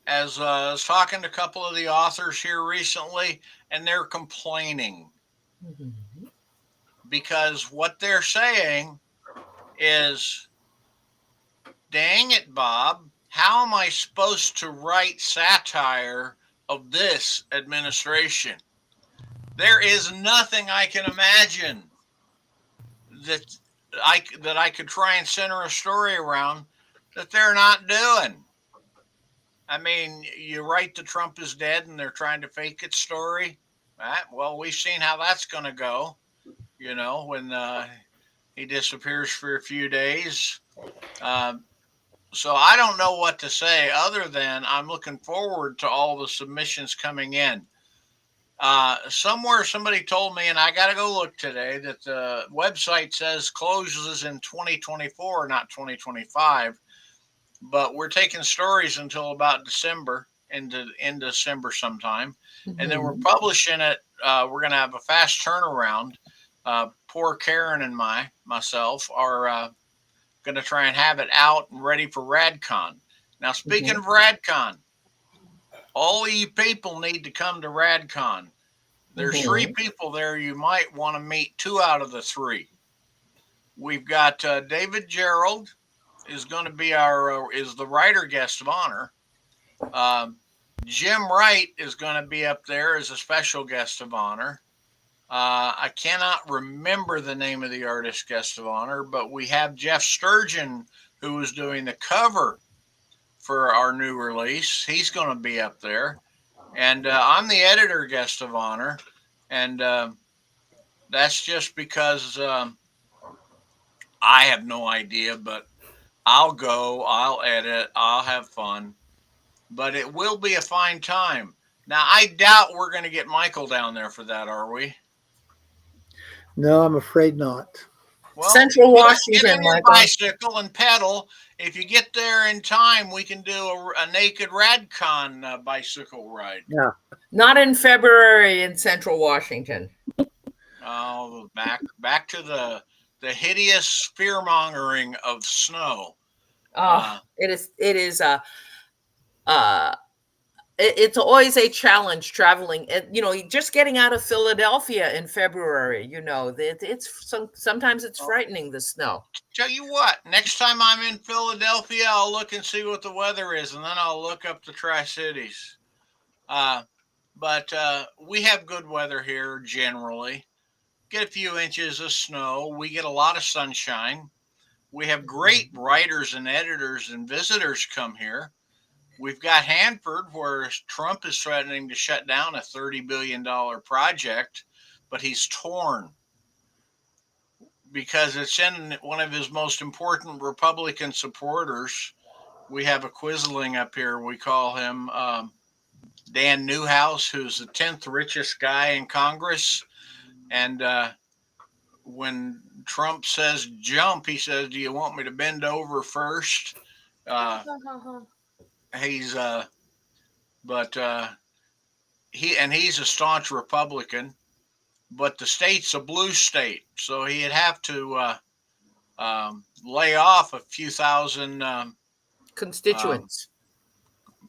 as I was talking to a couple of the authors here recently, and they're complaining Mm-hmm. because what they're saying is, dang it, Bob, how am I supposed to write satire of this administration? There is nothing I can imagine that I could try and center a story around that they're not doing. I mean, you write the Trump is dead and they're trying to fake it story. Right? Well, we've seen how that's going to go, when he disappears for a few days. So I don't know what to say other than I'm looking forward to all the submissions coming in. Somewhere somebody told me, and I got to go look today, that the website says closes in 2024, not 2025. But we're taking stories until about December, in December sometime, and then we're publishing it. We're going to have a fast turnaround. Poor Karen and myself are going to try and have it out and ready for RadCon. Now, speaking of RadCon, all you people need to come to RadCon. There's 3 people there you might want to meet. 2 out of the 3. We've got David Gerald is going to be is the writer guest of honor. Jim Wright is going to be up there as a special guest of honor. I cannot remember the name of the artist guest of honor, but we have Jeff Sturgeon, who is doing the cover for our new release. He's going to be up there. And I'm the editor guest of honor. And that's just because I have no idea, but I'll go, I'll edit, I'll have fun. But it will be a fine time. Now, I doubt we're going to get Michael down there for that, are we? No, I'm afraid not. Well, Central Washington, get on your Michael. bicycle and pedal. If you get there in time, we can do a naked RadCon bicycle ride. Yeah. Not in February in Central Washington. Oh, back to the hideous fear mongering of snow. It's always a challenge traveling, and just getting out of Philadelphia in February. Sometimes it's frightening, the snow. Tell you what, next time I'm in Philadelphia, I'll look and see what the weather is, and then I'll look up the Tri-Cities. But we have good weather here generally. Get a few inches of snow. We get a lot of sunshine. We have great writers and editors and visitors come here. We've got Hanford, where Trump is threatening to shut down a $30 billion project but he's torn because it's in one of his most important Republican supporters. We have a Quisling up here. We call him Dan Newhouse, who's the 10th richest guy in Congress. And when Trump says jump, he says, "Do you want me to bend over first?" He's but he's a staunch Republican, but the state's a blue state, so he'd have to lay off a few thousand Constituents.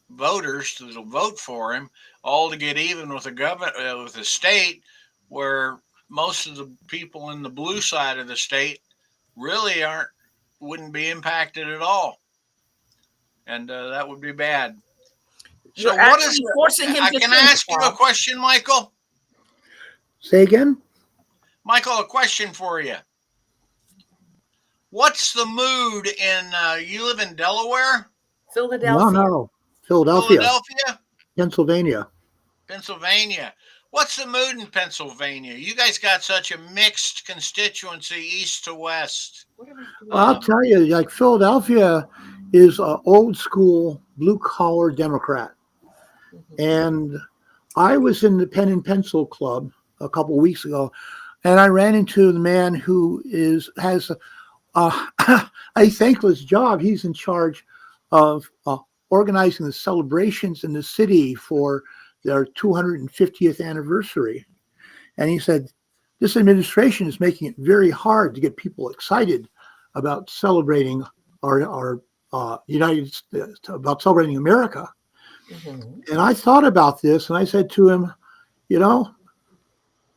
voters that'll vote for him, all to get even with with the state, where most of the people in the blue side of the state really wouldn't be impacted at all, and that would be bad. So, You're what is? actually forcing him to Can think, I ask you a Bob. question, Michael? Say again? Michael, a question for you. What's the mood in? You live in Delaware, Philadelphia. No. Philadelphia, Philadelphia, Pennsylvania. Pennsylvania. What's the mood in Pennsylvania? You guys got such a mixed constituency, east to west. I'll tell you, like Philadelphia is an old school blue collar Democrat. And I was in the Pen and Pencil Club a couple of weeks ago, and I ran into the man who has a thankless job. He's in charge of organizing the celebrations in the city for their 250th anniversary. And he said, this administration is making it very hard to get people excited about celebrating our United States, about celebrating America. And I thought about this, and I said to him, you know,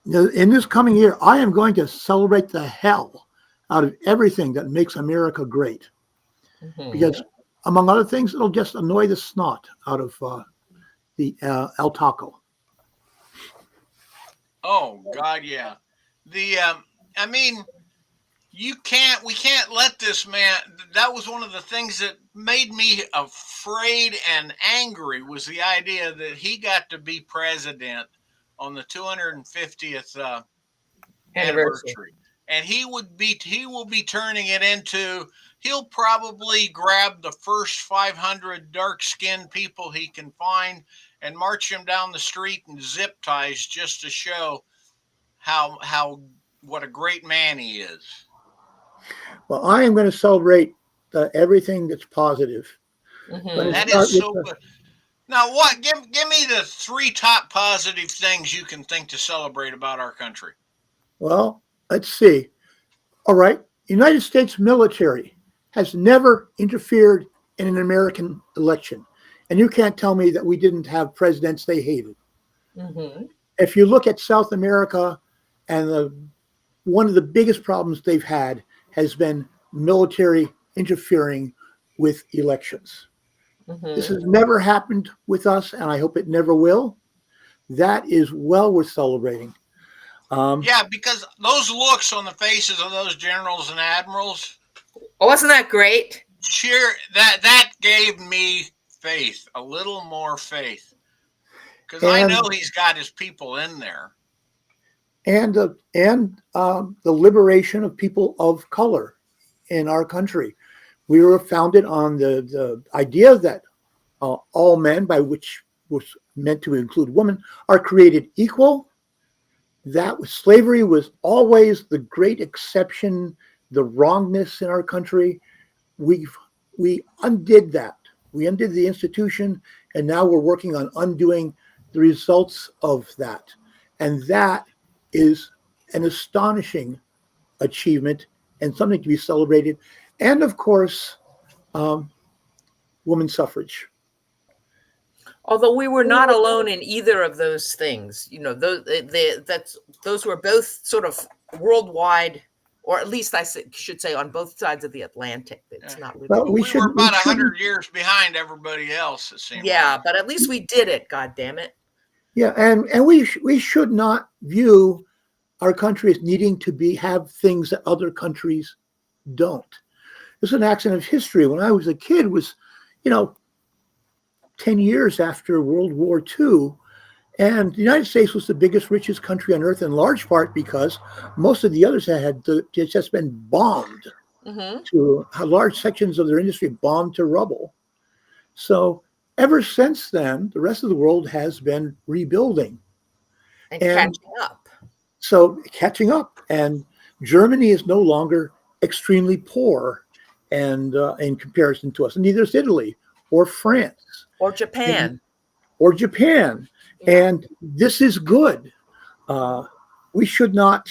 in this coming year, I am going to celebrate the hell out of everything that makes America great. Because, among other things, it'll just annoy the snot out of the El Taco. Oh God, yeah. I mean, we can't let this man. That was one of the things that made me afraid and angry, was the idea that he got to be president on the 250th anniversary, and he will be turning it into. He'll probably grab the first 500 dark-skinned people he can find and march them down the street in zip ties just to show what a great man he is. Well, I am going to celebrate everything that's positive. That is so good. Now, what? Give me the 3 top positive things you can think to celebrate about our country. Well, let's see. All right. United States military has never interfered in an American election. And you can't tell me that we didn't have presidents they hated. If you look at South America, and one of the biggest problems they've had has been military interfering with elections. This has never happened with us, and I hope it never will. That is well worth celebrating. Yeah, because those looks on the faces of those generals and admirals. Oh, wasn't that great? Sure, that gave me faith, a little more faith, because I know he's got his people in there. And the liberation of people of color in our country. We were founded on the idea that all men, by which was meant to include women, are created equal. That slavery was always the great exception, the wrongness in our country. We undid that. We undid the institution, and now we're working on undoing the results of that. And that is an astonishing achievement and something to be celebrated. And of course, women's suffrage. Although we were not alone in either of those things, those were both sort of worldwide, or at least I should say on both sides of the Atlantic. It's not really. Well, we were about 100 years behind everybody else, it seems. Yeah, like. but at least we did it. God damn it. Yeah, and we should not view our country as needing to have things that other countries don't. It's an accident of history. When I was a kid, was 10 years after World War II, And the United States was the biggest, richest country on earth in large part because most of the others had just been bombed to large sections of their industry, bombed to rubble. So ever since then, the rest of the world has been rebuilding and catching up. So catching up, and Germany is no longer extremely poor, and in comparison to us, and neither is Italy or France or Japan. Yeah. And this is good. We should not.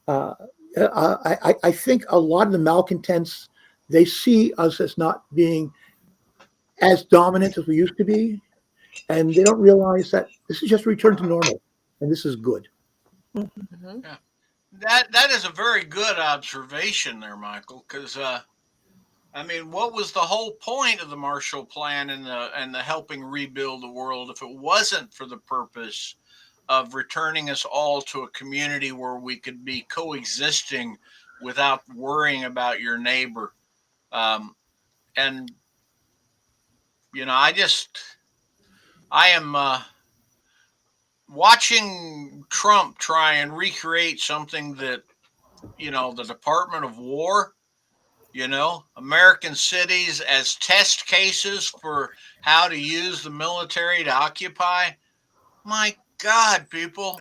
I think a lot of the malcontents, they see us as not being as dominant as we used to be, and they don't realize that this is just a return to normal, and this is good. Mm-hmm. Yeah. That is a very good observation there, Michael, because I mean, what was the whole point of the Marshall Plan and the helping rebuild the world if it wasn't for the purpose of returning us all to a community where we could be coexisting without worrying about your neighbor? And you know, I am watching Trump try and recreate something that, you know, the Department of War, you know, American cities as test cases for how to use the military to occupy. My God, people.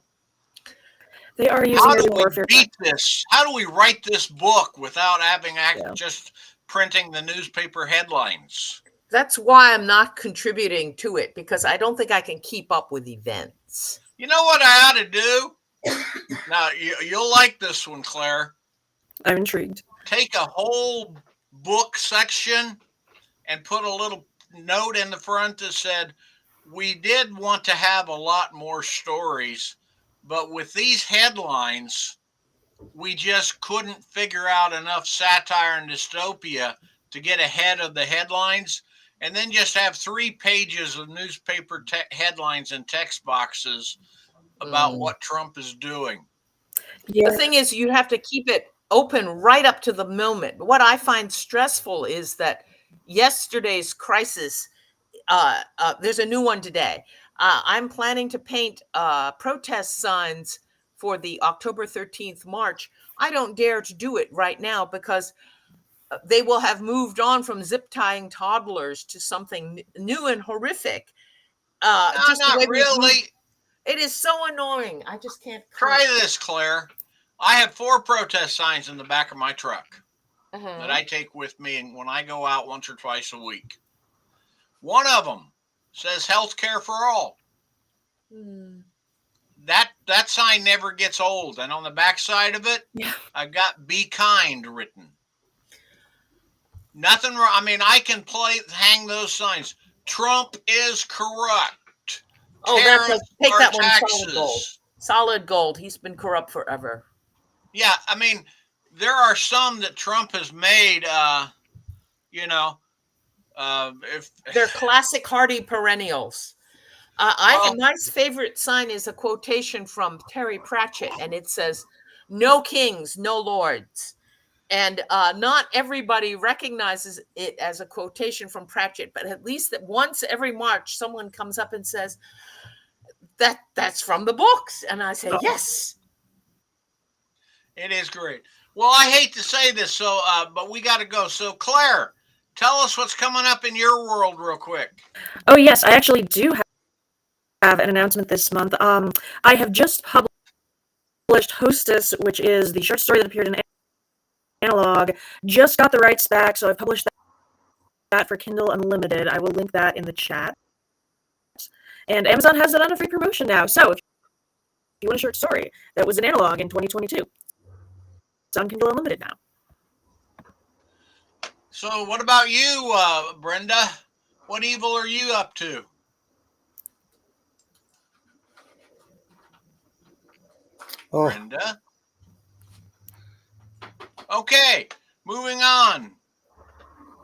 They are using How it do in we warfare. beat this? How do we write this book without having Yeah. just printing the newspaper headlines? That's why I'm not contributing to it, because I don't think I can keep up with events. You know what I ought to do? Now, you'll like this one, Claire. I'm intrigued. Take a whole book section and put a little note in the front that said, we did want to have a lot more stories, but with these headlines, we just couldn't figure out enough satire and dystopia to get ahead of the headlines. And then just have 3 pages of newspaper headlines and text boxes about what Trump is doing. Yeah. The thing is, you have to keep it open right up to the moment. What I find stressful is that yesterday's crisis, there's a new one today. I'm planning to paint protest signs for the October 13th march. I don't dare to do it right now because they will have moved on from zip tying toddlers to something new and horrific. No, Just the way not really. It is so annoying. I just can't. Try this, Claire. I have 4 protest signs in the back of my truck that I take with me when I go out once or twice a week. One of them says health care for all. That sign never gets old. And on the back side of it, I've got be kind written. Nothing wrong. I mean, I can hang those signs. Trump is corrupt. Oh, take that one, taxes. solid gold. Solid gold. He's been corrupt forever. Yeah, I mean, there are some that Trump has made, you know, if they're classic hardy perennials. My favorite sign is a quotation from Terry Pratchett, and it says, "No kings, no lords." And not everybody recognizes it as a quotation from Pratchett, but at least that once every March, someone comes up and says, that's from the books. And I say, yes. It is great. Well, I hate to say this, but we got to go. So, Claire, tell us what's coming up in your world real quick. Oh, yes, I actually do have an announcement this month. I have just published Hostess, which is the short story that appeared in Analog. Just got the rights back, so I published that for Kindle Unlimited. I will link that in the chat. And Amazon has it on a free promotion now. So if you want a short story that was an Analog in 2022, it's on Kindle Unlimited now. So what about you, Brenda? What evil are you up to? Brenda? Okay, moving on.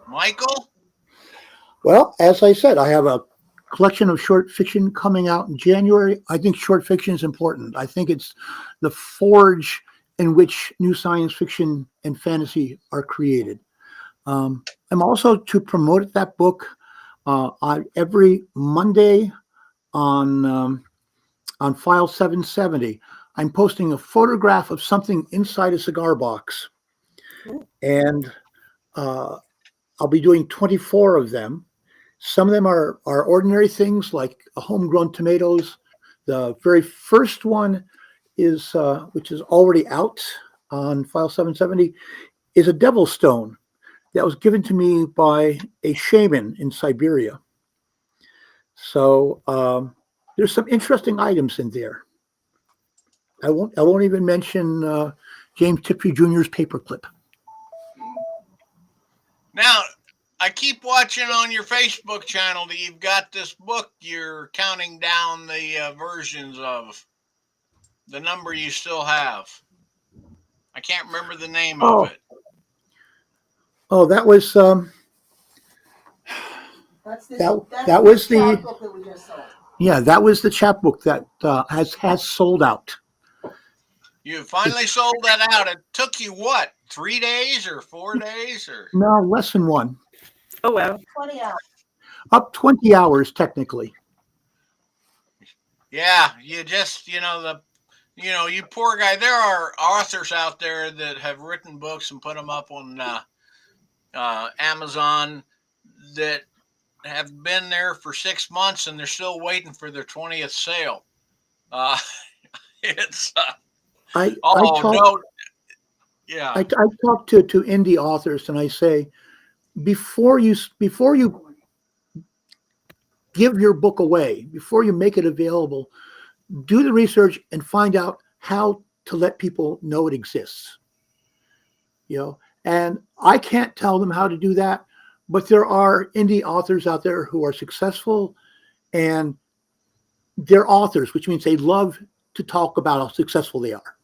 Michael? Well, as I said, I have a collection of short fiction coming out in January. I think short fiction is important. I think it's the forge in which new science fiction and fantasy are created. I'm also to promote that book on every Monday on on file 770, I'm posting a photograph of something inside a cigar box. And I'll be doing 24 of them. Some of them are ordinary things like homegrown tomatoes. The very first one is, which is already out on file 770, is a devil stone that was given to me by a shaman in Siberia. So there's some interesting items in there. I won't even mention James Tiptree Jr.'s paperclip. Now, I keep watching on your Facebook channel that you've got this book you're counting down the versions of, the number you still have. I can't remember the name of it. Oh, that was that was the chapbook that we just sold. Yeah, that was the chapbook that has sold out. You finally sold that out. It took you what, 3 days or 4 days or? No, less than one. Oh, wow. 20 hours. Up 20 hours technically. Yeah, you just, you poor guy. There are authors out there that have written books and put them up on Amazon that have been there for 6 months and they're still waiting for their 20th sale. It's I talk to indie authors and I say, before you give your book away, before you make it available, do the research and find out how to let people know it exists. And I can't tell them how to do that, but there are indie authors out there who are successful, and they're authors, which means they love to talk about how successful they are.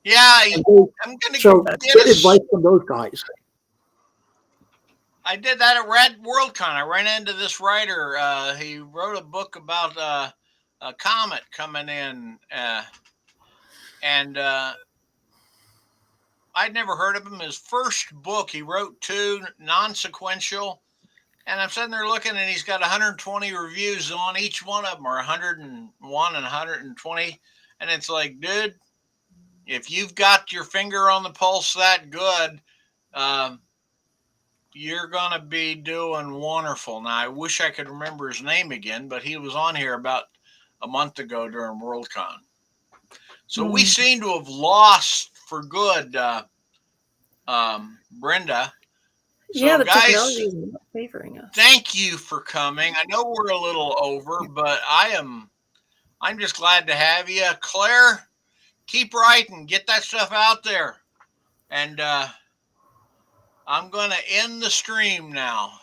Yeah, I'm going to get advice from those guys. I did that at WorldCon. I ran into this writer. He wrote a book about a comet coming in, and I'd never heard of him. His first book, he wrote 2, non-sequential, and I'm sitting there looking, and he's got 120 reviews on each one of them, or 101 and 120, and it's like, dude, if you've got your finger on the pulse that good, you're going to be doing wonderful. Now, I wish I could remember his name again, but he was on here about a month ago during WorldCon. So we seem to have lost for good Brenda. So Yeah, the guys, technology is not favoring us. Thank you for coming. I know we're a little over, but I'm just glad to have you. Claire, keep writing. Get that stuff out there. And I'm going to end the stream now.